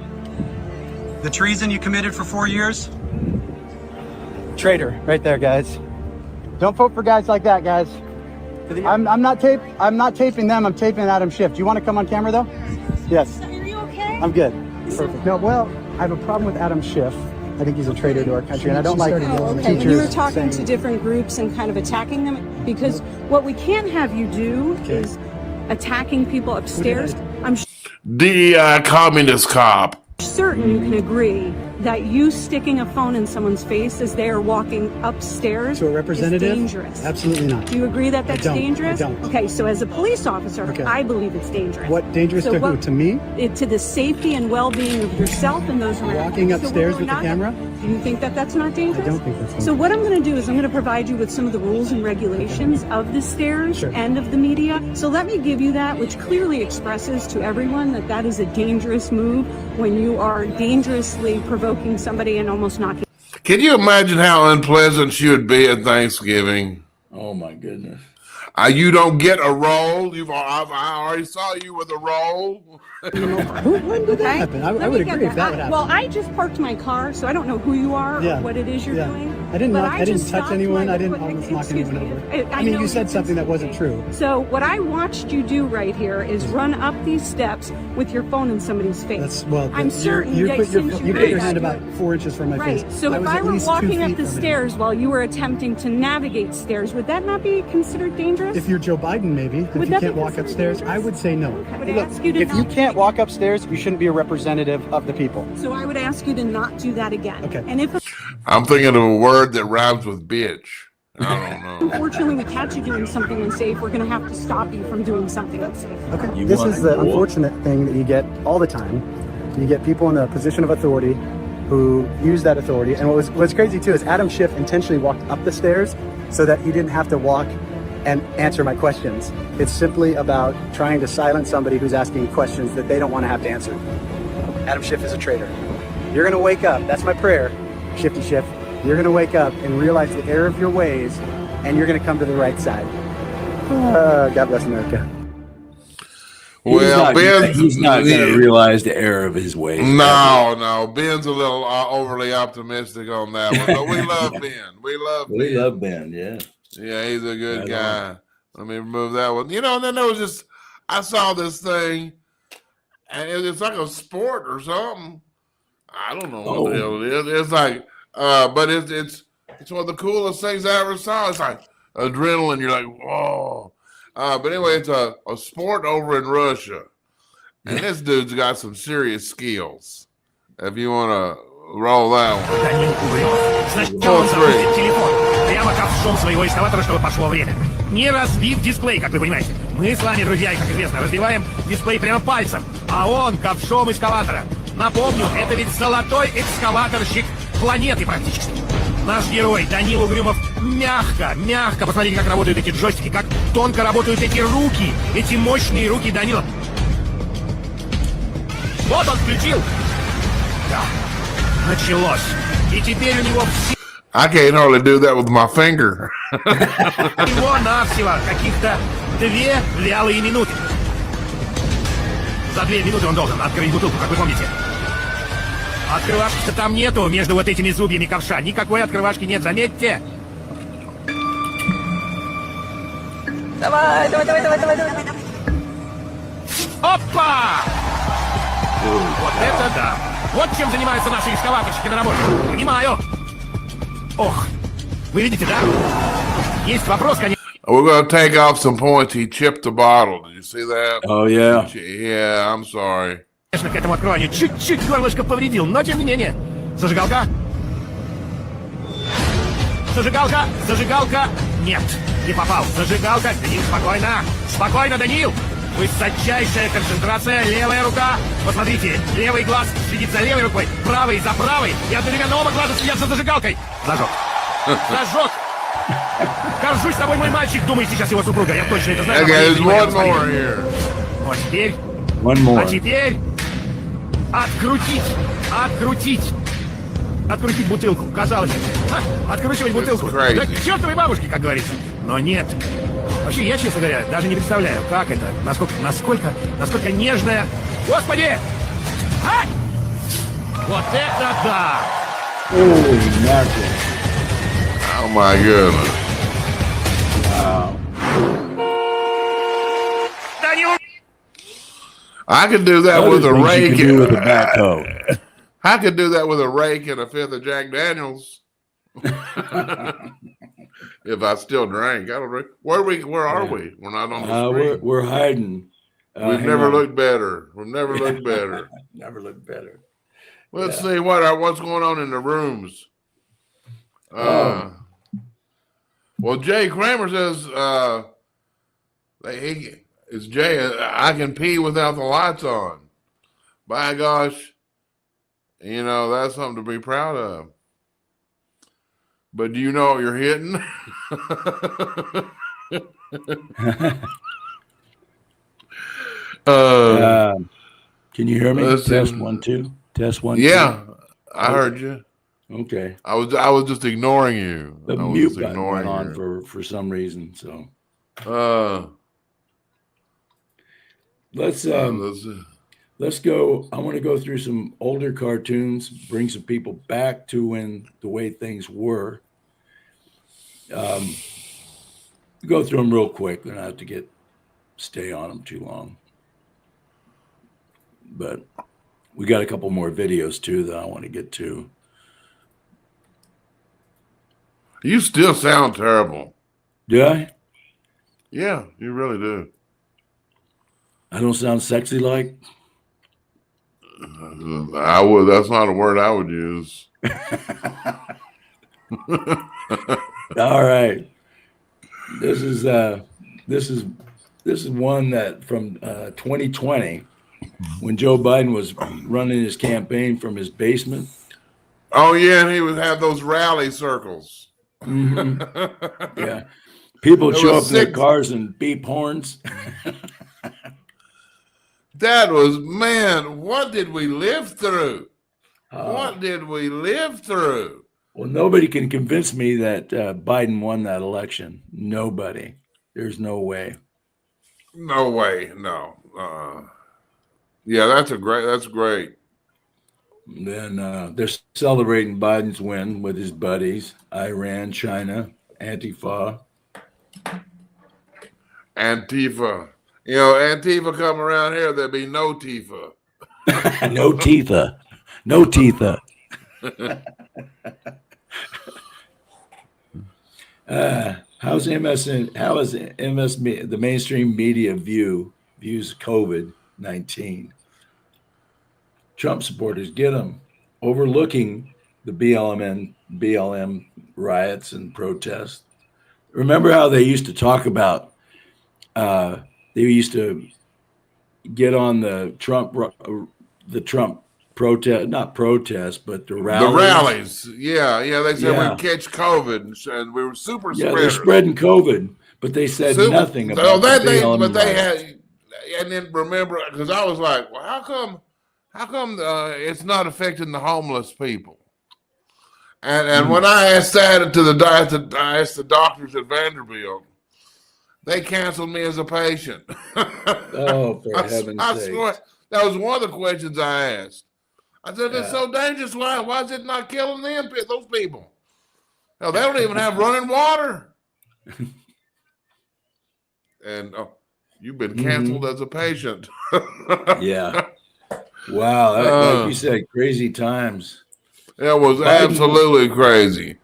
The treason you committed for 4 years? Traitor, right there, guys. Don't vote for guys like that, guys. I'm not taping them. I'm taping Adam Schiff. Do you want to come on camera though? Yes. Are you okay? I'm good. Perfect. No, well, I have a problem with Adam Schiff. I think he's a traitor to our country, and I don't like okay. When you were talking to different groups and kind of attacking them, because what we can't have you do is attacking people upstairs. I'm the communist cop. Certain you can agree that you sticking a phone in someone's face as they are walking upstairs to a representative is dangerous. Absolutely not. Do you agree that that's dangerous? I don't. Okay, so as a police officer, I believe it's dangerous. What dangerous to who? To me? To the safety and well-being of yourself and those around. Walking upstairs with the camera? Do you think that that's not dangerous? I don't think that's dangerous. So what I'm going to do is I'm going to provide you with some of the rules and regulations of the stairs and of the media. So let me give you that, which clearly expresses to everyone that that is a dangerous move when you are dangerously provoking somebody and almost knocking. Can you imagine how unpleasant she would be at Thanksgiving? Oh my goodness. You don't get a roll. I already saw you with a roll. When did that happen? I would agree if that would happen. Well, I just parked my car, so I don't know who you are or what it is you're doing. I didn't touch anyone. I didn't almost knock anyone over. I mean, you said something that wasn't true. So what I watched you do right here is run up these steps with your phone in somebody's face. I'm certain you put your hand about 4 inches from my face. Right. So if I were walking up the stairs while you were attempting to navigate stairs, would that not be considered dangerous? If you're Joe Biden, maybe. If you can't walk upstairs, I would say no. If you can't walk upstairs, you shouldn't be a representative of the people. So I would ask you to not do that again. Okay. And if I'm thinking of a word that rhymes with bitch. I don't know. Unfortunately, we catch you doing something unsafe, we're going to have to stop you from doing something unsafe. Okay. This is the unfortunate thing that you get all the time. You get people in a position of authority who use that authority. And what's crazy too is Adam Schiff intentionally walked up the stairs so that he didn't have to walk and answer my questions. It's simply about trying to silence somebody who's asking questions that they don't want to have to answer. Adam Schiff is a traitor. You're going to wake up. That's my prayer, Shifty Schiff. You're going to wake up and realize the error of your ways, and you're going to come to the right side. God bless America. Well, he's not going to realize the error of his ways. No. Ben's a little overly optimistic on that one, but we love Ben. We love Ben, yeah. Yeah, he's a good guy. Let me remove that one. And then there was just, I saw this thing, and it's like a sport or something. I don't know what the hell it is. It's like, but it's one of the coolest things I ever saw. It's like adrenaline. You're like, whoa. But anyway, it's a sport over in Russia, and this dude's got some serious skills. If you want to roll that one. 4, 3. Прямо как в шум своего эскалатора, чтобы пошло время. Не разбив дисплей, как вы понимаете. Мы с вами, друзья, и как известно, разбиваем дисплей прямо пальцем. А он ковшом эскалатора. Напомню, это ведь золотой экскаваторщик планеты практически. Наш герой Данил Угрюмов Мягко. Посмотрите, как работают эти джойстики, как тонко работают эти руки, эти мощные руки Данила. Вот он включил. Да, началось. И теперь у него все... I can't hardly do that with my finger. Всего-навсего каких-то 2 вялые минуты. За 2 минуты он должен открыть бутылку, как вы помните. Открывашки-то там нету между вот этими зубьями ковша. Никакой открывашки нет, заметьте. Давай. Опа! Вот это да. Вот чем занимаются наши экскаваторщики на работе. Понимаю. Ох, вы видите, да? Есть вопрос, конечно. We're going to take off some points. He chipped the bottle. Did you see that? Oh, yeah. Yeah, I'm sorry. Конечно, к этому открыванию чуть-чуть горлышко повредил, но тем не менее. Зажигалка. Зажигалка. Нет, не попал. Зажигалка. Данил, спокойно, Данил. Высочайшая концентрация, левая рука. Посмотрите, левый глаз следит за левой рукой, правый за правой. И одновременно оба глаза следят за зажигалкой. Зажег. Горжусь тобой, мой мальчик, думает сейчас его супруга. Я точно это знаю. Okay, there's one more here. Вот теперь. One more. А теперь открутить бутылку. Казалось бы, откручивать бутылку. Да к чертовой бабушке, как говорится. Но нет. Вообще, я, честно говоря, даже не представляю, как это, насколько нежная. Господи! А! Вот это да! Oh my goodness. Wow. I could do that with a rake. With a backhoe. I could do that with a rake and a fifth of Jack Daniels. If I still drank. I don't drink. Where are we? We're not on the screen. We're hiding. We've never looked better. Never looked better. Let's see what's going on in the rooms. Well, Jay Kramer says I can pee without the lights on. By gosh, that's something to be proud of. But do you know what you're hitting? Can you hear me? Test 1 2. Test 1 2. Yeah, I heard you. Okay. I was just ignoring you. The mute button went on for some reason. So let's go. I want to go through some older cartoons, bring some people back to when the way things were. Go through them real quick. We don't have to stay on them too long. But we got a couple more videos too that I want to get to. You still sound terrible. Do I? Yeah, you really do. I don't sound sexy like? I would. That's not a word I would use. All right. This is one that from 2020 when Joe Biden was running his campaign from his basement. Oh yeah, and he would have those rally circles. Mm-hmm. Yeah. People would show up in their cars and beep horns. That was, man, what did we live through? What did we live through? Well, nobody can convince me that Biden won that election. Nobody. There's no way. No way. No. Yeah, that's great. Then they're celebrating Biden's win with his buddies, Iran, China, Antifa. Antifa come around here, there'd be no Tifa. No Tifa. No Tifa. How is the mainstream media views COVID-19? Trump supporters get them, overlooking the BLM riots and protests. Remember how they used to talk about, they used to get on the Trump not protest, but the The rallies. rallies. Yeah. They said Yeah. we'd catch COVID, and we were super Yeah, spreaders. they're spreading COVID, but they said nothing about the Bayonne riots. And then remember, because I was like, well, how come it's not affecting the homeless people? And when I asked that I asked the doctors at Vanderbilt, they canceled me as a patient. Oh, for heaven's I sake. swear, that was one of the questions I asked. I said, it's so dangerous. Why is it not killing those people? No, they don't even have running water. And you've been canceled as a patient. Yeah. Wow. Like you said, crazy times. It was absolutely crazy.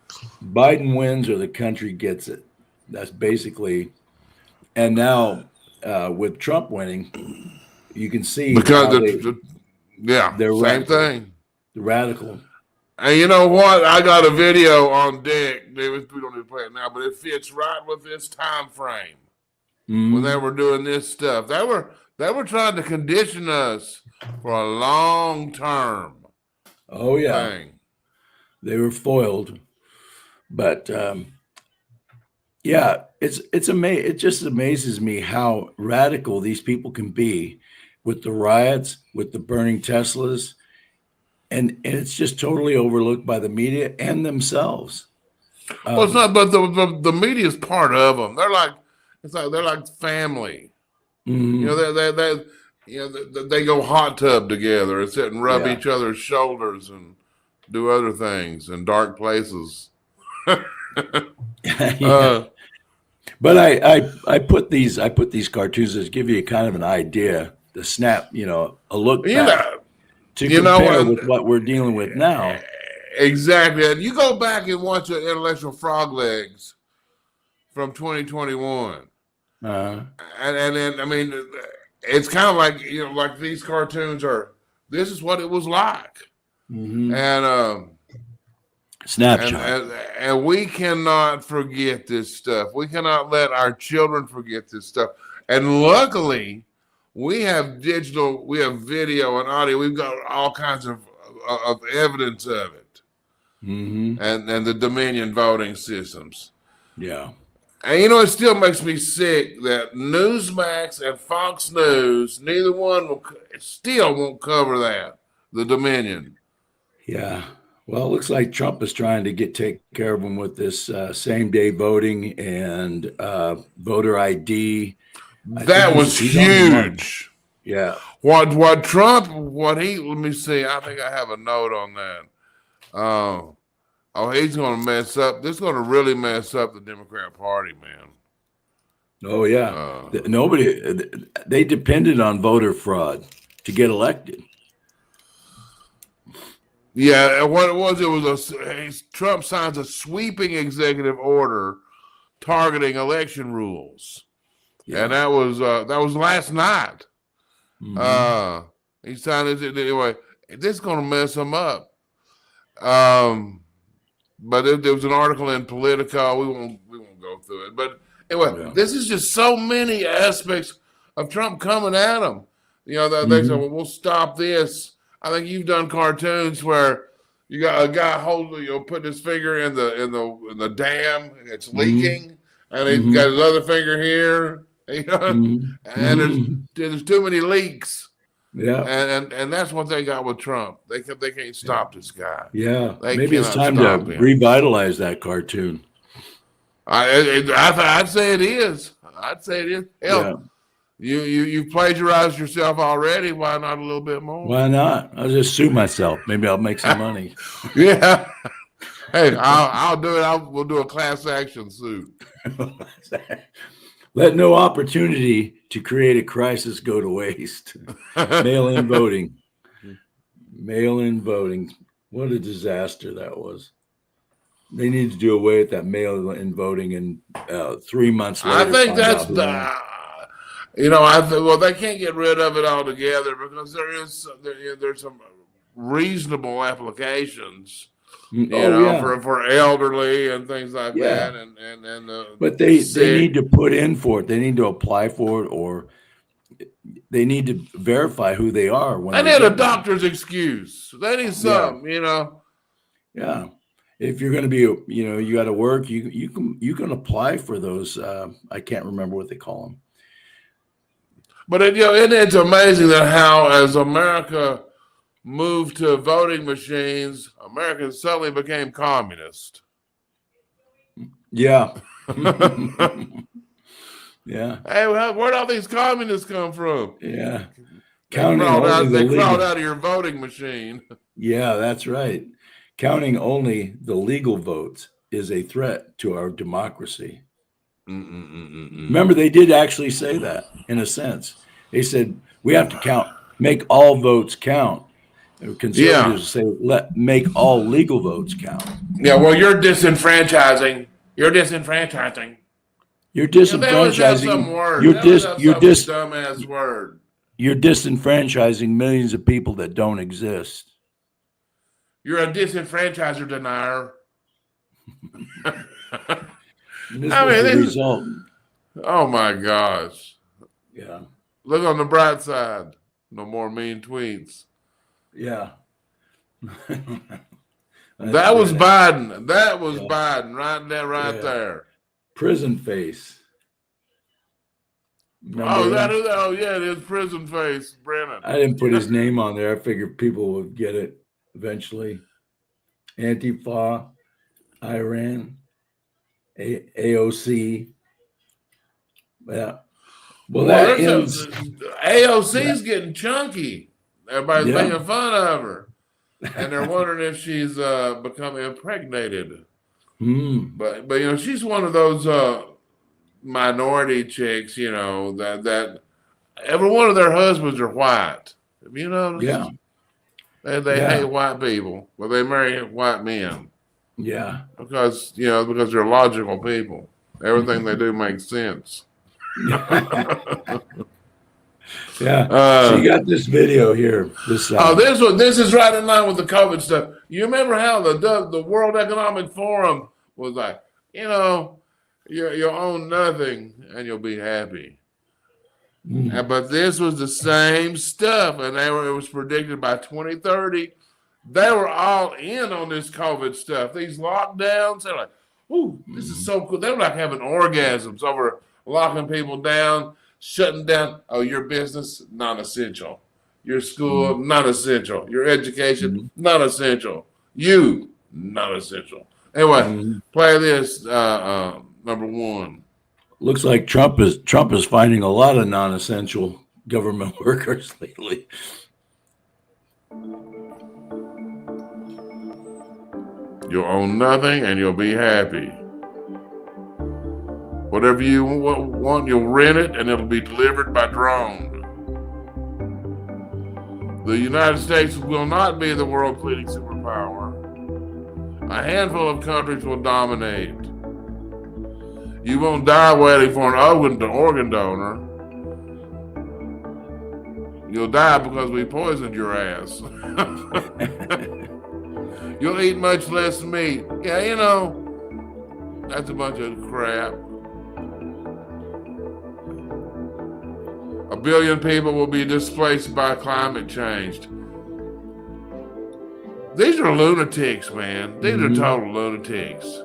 Biden wins or the country gets it. That's basically. And now with Trump winning, you can see because they're same thing. The radical. And you know what? I got a video on deck. We don't need to play it now, but it fits right with this time frame when they were doing this stuff. They were trying to condition us for a long term. Oh yeah, thing. They were foiled, but yeah, it's amazing. It just amazes me how radical these people can be with the riots, with the burning Teslas. And it's just totally overlooked by the media and themselves. Well, it's not, but the media is part of them. They're like family. Mm-hmm. They go hot tub together and sit and rub each other's shoulders and do other things in dark places. But I put these cartoons to give you kind of an idea, to snap, a look back. To compare with what we're dealing with now. Exactly. And you go back and watch the Intellectual Frog Legs from 2021. And then, I mean, it's kind of like, like these cartoons this is what it was like. Mm-hmm. And snapshot. And we cannot forget this stuff. We cannot let our children forget this stuff. And luckily, we have digital, we have video and audio. We've got all kinds of evidence of it, and the Dominion voting systems. Yeah, and it still makes me sick that Newsmax and Fox News, neither one won't cover that, the Dominion. Yeah. Well, it looks like Trump is trying to take care of them with this same-day voting and voter ID. That was huge. Yeah. Let me see. I think I have a note on that. He's going to mess up. This is going to really mess up the Democrat Party, man. Oh, yeah. They depended on voter fraud to get elected. Yeah, and what it was Trump signs a sweeping executive order targeting election rules. Yeah. And that was last night. He signed it anyway. This is going to mess him up. But there was an article in Politico. We won't go through it. But anyway, This is just so many aspects of Trump coming at him. They say, "Well, we'll stop this." I think you've done cartoons where you got a guy putting his finger in the dam and it's leaking, and he's got his other finger here. And there's too many leaks. Yeah, and that's what they got with Trump. They can't stop this guy. Yeah, maybe it's time to revitalize that cartoon. I'd say it is. Hell, you plagiarized yourself already. Why not a little bit more? Why not? I'll just sue myself. Maybe I'll make some money. Yeah. Hey, I'll do it. We'll do a class action suit. Let no opportunity to create a crisis go to waste. Mail-in voting. Mail-in voting. What a disaster that was. They need to do away with that mail-in voting, and 3 months later. I think that's they can't get rid of it altogether because there's some reasonable applications. For elderly and things like that, and but they need to put in for it. They need to apply for it or they need to verify who they are when They they need a get there. doctor's excuse. They need something, you know. Yeah. If you're going to be, you got to work, you can apply for those. I can't remember what they call them. But it's amazing that how as America moved to voting machines, Americans suddenly became communist. Yeah. Yeah. Hey, where'd all these communists come from? Yeah. They crawled out of your voting machine. Yeah, that's right. Counting only the legal votes is a threat to our democracy. Remember, they did actually say that in a sense. They said we have to make all votes count. Conservatives say make all legal votes count. Yeah, well, you're disenfranchising. You're disenfranchising. You're disenfranchising. Dumbass word. You're disenfranchising millions of people that don't exist. You're a disenfranchiser denier. Result. Oh my gosh. Yeah. Look on the bright side. No more mean tweets. Yeah. That was Biden. That was Biden right there. Prison face. Yeah, it is prison face, Brennan. I didn't put his name on there. I figured people would get it eventually. Antifa, Iran, AOC. Yeah. Well, that ends. AOC's getting chunky. Everybody's making fun of her. And they're wondering if she's become impregnated. But she's one of those minority chicks, that every one of their husbands are white. Have you noticed? Yeah. They hate white people, but they marry white men. Yeah. Because they're logical people. Everything they do makes sense. So you got this video here. This is right in line with the COVID stuff. You remember how the World Economic Forum was like, you'll own nothing and you'll be happy. But this was the same stuff, and it was predicted by 2030. They were all in on this COVID stuff. These lockdowns, they're like, "Ooh, this is so cool." They were like having orgasms over locking people down, shutting down. Oh, your business, non-essential. Your school, non-essential. Your education, non-essential. You, non-essential. Anyway, play this number one. Looks like Trump is finding a lot of non-essential government workers lately. You'll own nothing and you'll be happy. Whatever you want, you'll rent it and it'll be delivered by drone. The United States will not be the world cleaning superpower. A handful of countries will dominate. You won't die waiting for an organ donor. You'll die because we poisoned your ass. You'll eat much less meat. Yeah, that's a bunch of crap. 1 billion people will be displaced by climate change. These are lunatics, man. These are total lunatics.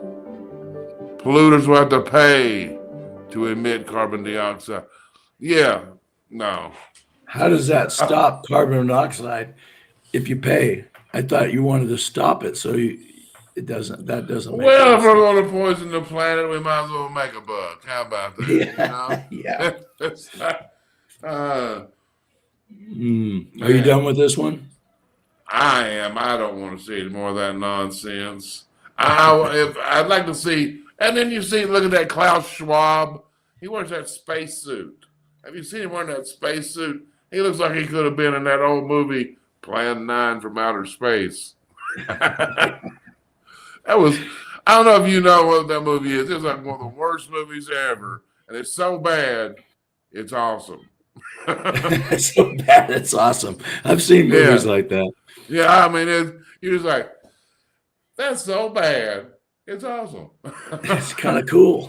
Polluters will have to pay to emit carbon dioxide. Yeah, no. How does that stop carbon dioxide if you pay? I thought you wanted to stop it, so that doesn't make Well, sense. if we're going to poison the planet, we might as well make a buck. How about that? Yeah. Are Are you done with this one? I am. I don't want to see any more of that nonsense. I'd like to see, and then look at that Klaus Schwab. He wears that space suit. Have you seen him wearing that space suit? He looks like he could have been in that old movie Plan 9 from Outer Space. I don't know if you know what that movie is. It's like one of the worst movies ever. And it's so bad, it's awesome. It's so bad, it's awesome. I've seen movies like that. Yeah, I mean, you're just like, that's so bad. It's awesome. It's kind of cool.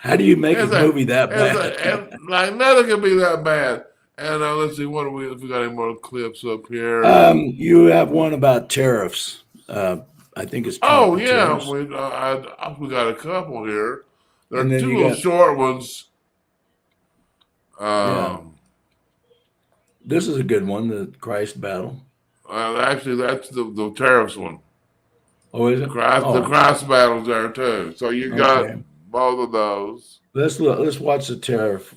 How do you make a movie that bad? Like nothing can be that bad. And let's see, what do we? If we got any more clips up here? You have one about tariffs. I think it's Trump Oh and yeah, tariffs. we got a couple here. There are And then two you little got- short ones. Yeah. This is a good one, the Christ battle. Actually, that's the tariffs one. Oh, is it? The Christ battle's there too. So you got Okay. both of those. Let's watch the tariff.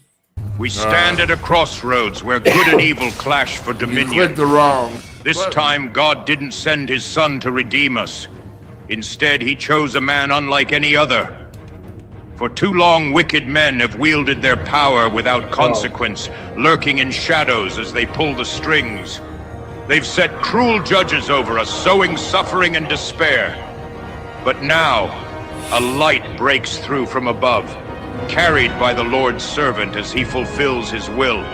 We stand at a crossroads where good and evil clash for dominion. You clicked the wrong This button. time, God didn't send his son to redeem us. Instead, he chose a man unlike any other. For too long, wicked men have wielded their power without consequence, lurking in shadows as they pull the strings. They've set cruel judges over us, sowing suffering and despair. But now, a light breaks through from above, carried by the Lord's servant as he fulfills his will.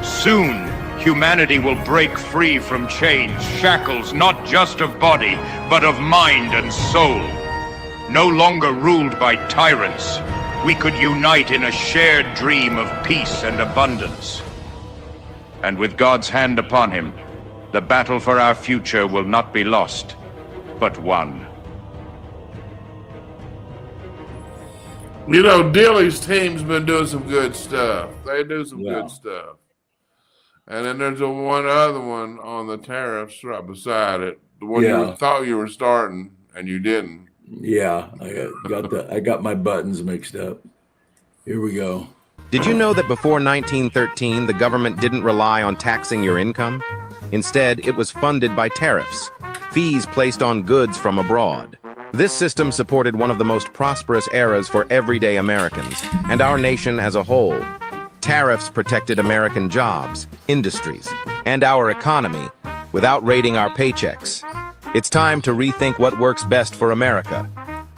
Soon, humanity will break free from chains, shackles not just of body, but of mind and soul. No longer ruled by tyrants, we could unite in a shared dream of peace and abundance. And with God's hand upon him, the battle for our future will not be lost, but won. You know, Dilly's team's been doing some good stuff. They do some good stuff. And then there's one other one on the tariffs right beside it. The one you thought you were starting and you didn't. Yeah, I got my buttons mixed up. Here we go. Did you know that before 1913, the government didn't rely on taxing your income? Instead, it was funded by tariffs, fees placed on goods from abroad. This system supported one of the most prosperous eras for everyday Americans, and our nation as a whole. Tariffs protected American jobs, industries, and our economy without raiding our paychecks. It's time to rethink what works best for America.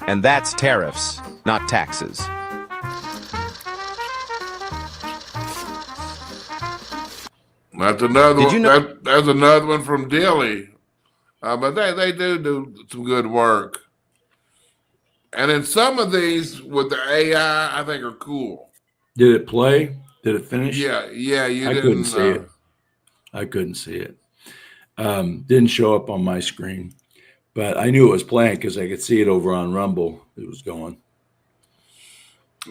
And that's tariffs, not taxes. That's another Did one. you know- That's another one from Dilly. But they do some good work. And then some of these with the AI, I think are cool. Did it play? Did it finish? Yeah. You I didn't couldn't see it. I couldn't see it. Didn't show up on my screen, but I knew it was playing because I could see it over on Rumble. It was going.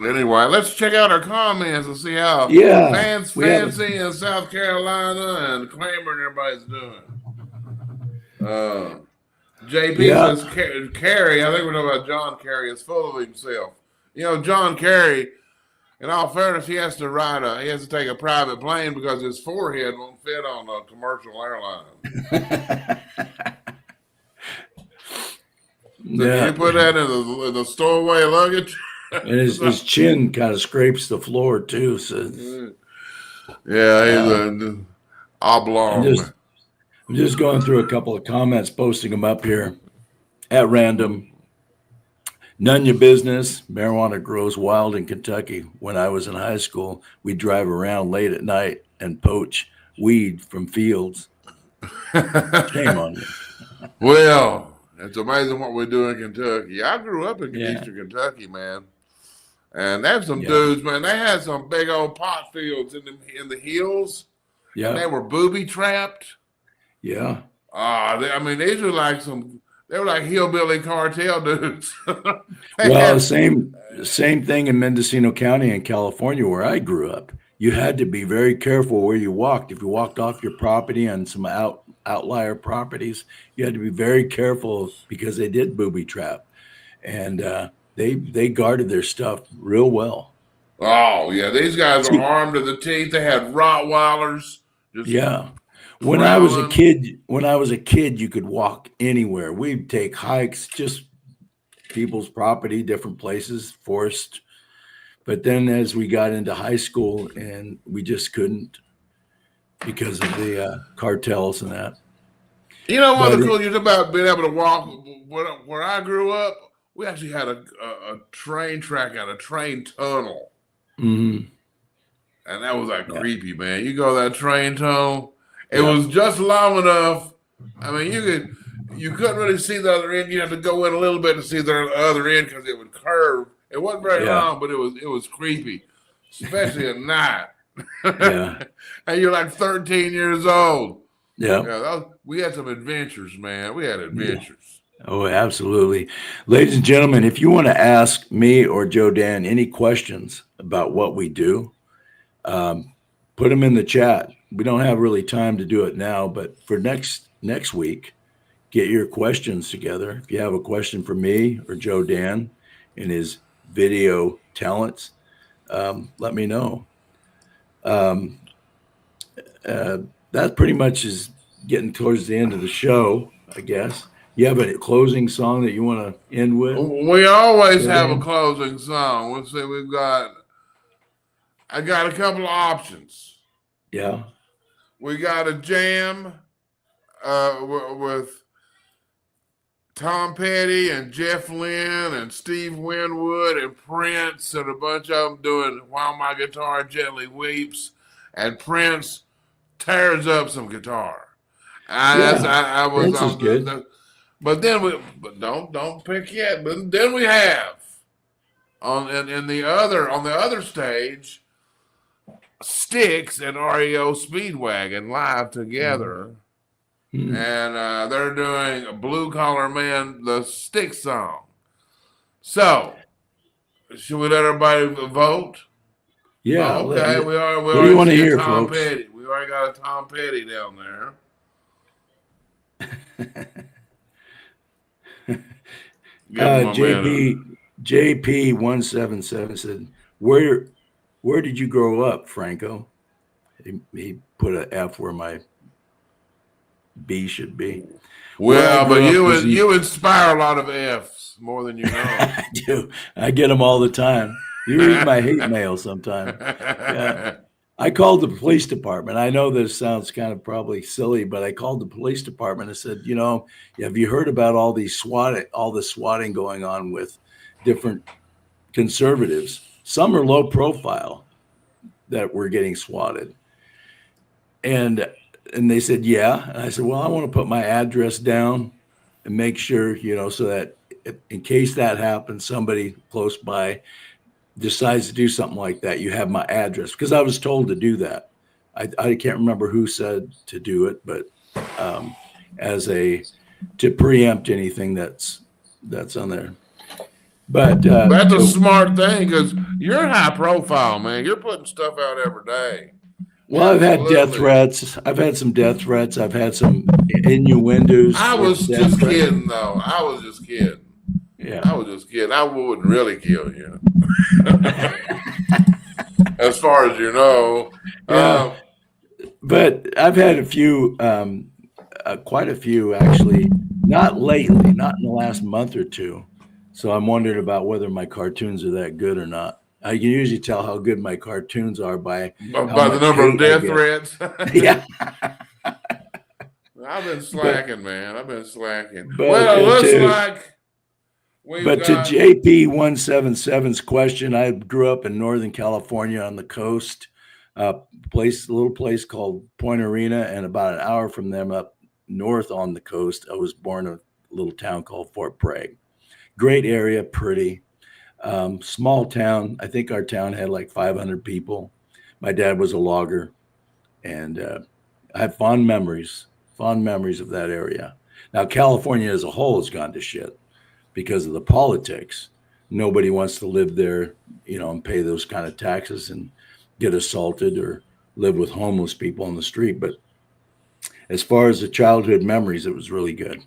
Anyway, let's check out our comments and see how Fancy in South Carolina and Clamer and everybody's doing. JP says Kerry, I think we're talking about John Kerry, is full of himself. You know, John Kerry, in all fairness, he has to take a private plane because his forehead won't fit on a commercial airline. So can you put that in the stowaway luggage? And his chin kind of scrapes the floor too. So yeah, he's oblong. I'm just going through a couple of comments, posting them up here at random. None your business. Marijuana grows wild in Kentucky. When I was in high school, we'd drive around late at night and poach weed from fields. Shame on you. Well, it's amazing what we do in Kentucky. I grew up in Eastern Kentucky, man. And there's some dudes, man. They had some big old pot fields in the hills. Yeah. And they were booby trapped. Yeah. I mean, these were like they were like hillbilly cartel dudes. Well, same thing in Mendocino County in California where I grew up. You had to be very careful where you walked. If you walked off your property on some outlier properties, you had to be very careful because they did booby trap. And they guarded their stuff real well. Oh, yeah. These guys are armed to the teeth. They had Rottweilers. When I was a kid, you could walk anywhere. We'd take hikes, just people's property, different places, forest. But then as we got into high school, and we just couldn't because of the cartels and that. You know what the cool news about being able to walk? Where I grew up, we actually had a train track and a train tunnel. Mm-hmm. And that was like creepy, man. You go that train tunnel. It was just long enough. I mean, you couldn't really see the other end. You had to go in a little bit to see the other end because it would curve. It wasn't very long, but it was creepy, especially at night. Yeah. And you're like 13 years old. Yeah. We had some adventures, man. We had adventures. Oh, absolutely. Ladies and gentlemen, if you want to ask me or Joe Dan any questions about what we do, put them in the chat. We don't have really time to do it now, but for next week, get your questions together. If you have a question for me or Joe Dan in his video talents, let me know. That pretty much is getting towards the end of the show, I guess. You have a closing song that you want to end with? We always have a closing song. Let's say I got a couple of options. Yeah. We got a jam with Tom Petty and Jeff Lynne and Steve Winwood and Prince and a bunch of them doing While My Guitar Gently Weeps, and Prince tears up some guitar. Prince is good. But then don't pick yet. But then we have on the other stage, Styx and REO Speedwagon live together. Mm-hmm. And they're doing Blue Collar Man, the Styx song. So, should we let everybody vote? Yeah. Okay. What do you want to hear, Tom folks? Petty. We already got a Tom Petty down there. JP177 said, where did you grow up, Franco? He put an F where my B should be. Well, but you inspire a lot of Fs more than you know. I do. I get them all the time. You read my hate mail sometime. Yeah. I called the police department. I know this sounds kind of probably silly, but I called the police department and said, have you heard about all the swatting going on with different conservatives? Some are low profile that were getting swatted. And they said, yeah. And I said, well, I want to put my address down and make sure, so that in case that happens, somebody close by decides to do something like that, you have my address, because I was told to do that. I can't remember who said to do it, but to preempt anything that's on there. But that's a smart thing, because you're high profile, man. You're putting stuff out every day. Well, I've had death threats. I've had some death threats. I've had some innuendos. I was just kidding, though. I was just kidding. Yeah. I was just kidding. I wouldn't really kill you. As far as you know. Yeah. But I've had a few, quite a few actually, not lately, not in the last month or two. So I'm wondering about whether my cartoons are that good or not. I can usually tell how good my cartoons are by the number of death threats. Yeah. I've been slacking, man. I've been slacking. But well, it looks like to JP177's question, I grew up in Northern California on the coast, a little place called Point Arena, and about an hour from them up north on the coast, I was born in a little town called Fort Bragg. Great area, pretty. Small town. I think our town had like 500 people. My dad was a logger, and I have fond memories of that area. Now, California as a whole has gone to shit because of the politics. Nobody wants to live there, and pay those kind of taxes and get assaulted or live with homeless people on the street. But as far as the childhood memories, it was really good.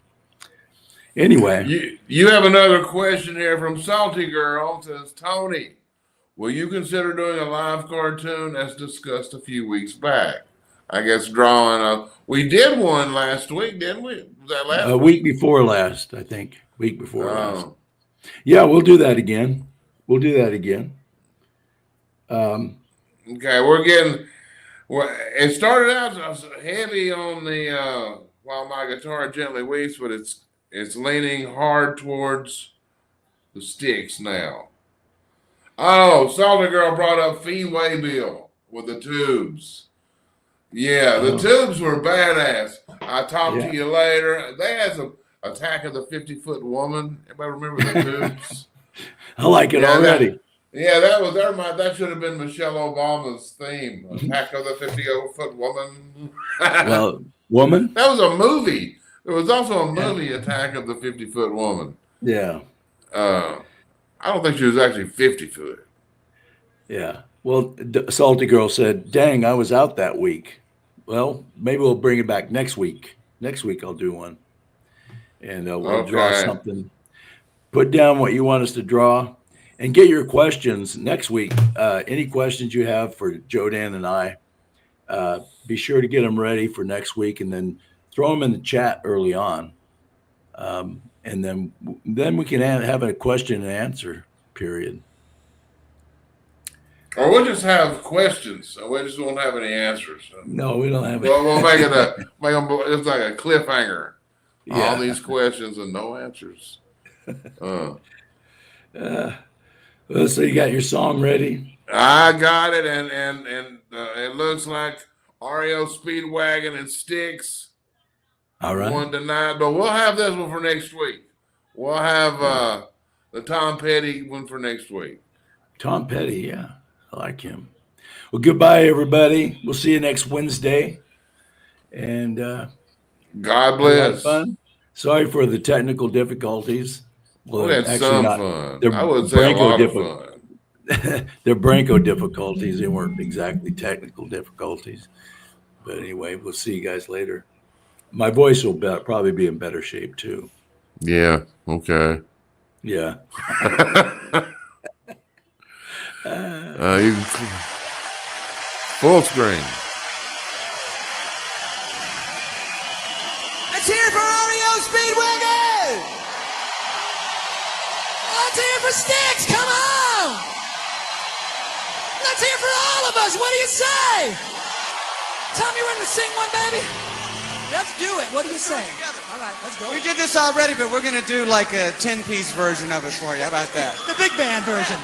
Anyway, you have another question here from Salty Girl. It says, Tony, will you consider doing a live cartoon as discussed a few weeks back? I guess drawing we did one last week, didn't we? Was that last week? Week before last, I think. Week before last. Yeah, we'll do that again. Okay, it started out heavy on the While My Guitar Gently Weeps, but it's leaning hard towards the Styx now. Oh, Salty Girl brought up Fee Waybill with the tubes. Yeah, the tubes were badass. I'll talk to you later. They had Attack of the 50-Foot Woman. Everybody remember the Toons? I like it already. That should have been Michelle Obama's theme. Attack of the 50-Foot Woman. Well, woman? That was a movie. There was also a movie, Attack of the 50-Foot Woman. Yeah. I don't think she was actually 50 foot. Yeah. Well, Salty Girl said, dang, I was out that week. Well, maybe we'll bring it back next week. Next week I'll do one. And we'll draw something. Put down what you want us to draw and get your questions next week. Any questions you have for Jodan and I, be sure to get them ready for next week and then throw them in the chat early on. And then we can have a question and answer period. Or we'll just have questions. So we just won't have any answers. No, we don't have. Well, we'll make it it's like a cliffhanger. Yeah. All these questions and no answers. So you got your song ready? I got it, and it looks like REO Speedwagon and Styx. All right. One tonight, but we'll have this one for next week. We'll have the Tom Petty one for next week. Tom Petty, yeah. I like him. Well, goodbye, everybody. We'll see you next Wednesday. And God bless. Fun. Sorry for the technical difficulties. Well, we had some fun. I would say Branco a lot of fun. They're Branco difficulties. They weren't exactly technical difficulties. But anyway, we'll see you guys later. My voice will probably be in better shape, too. Yeah. Okay. Yeah. You full screen. Let's hear it for REO Speedwagon! Let's hear it for Styx! Come on! Let's hear it for all of us! What do you say? Tom, you ready to sing one, baby? Let's do it. What do you say? All right, let's go. We did this already, but we're going to do like a 10-piece version of it for you. How about that? The big band version.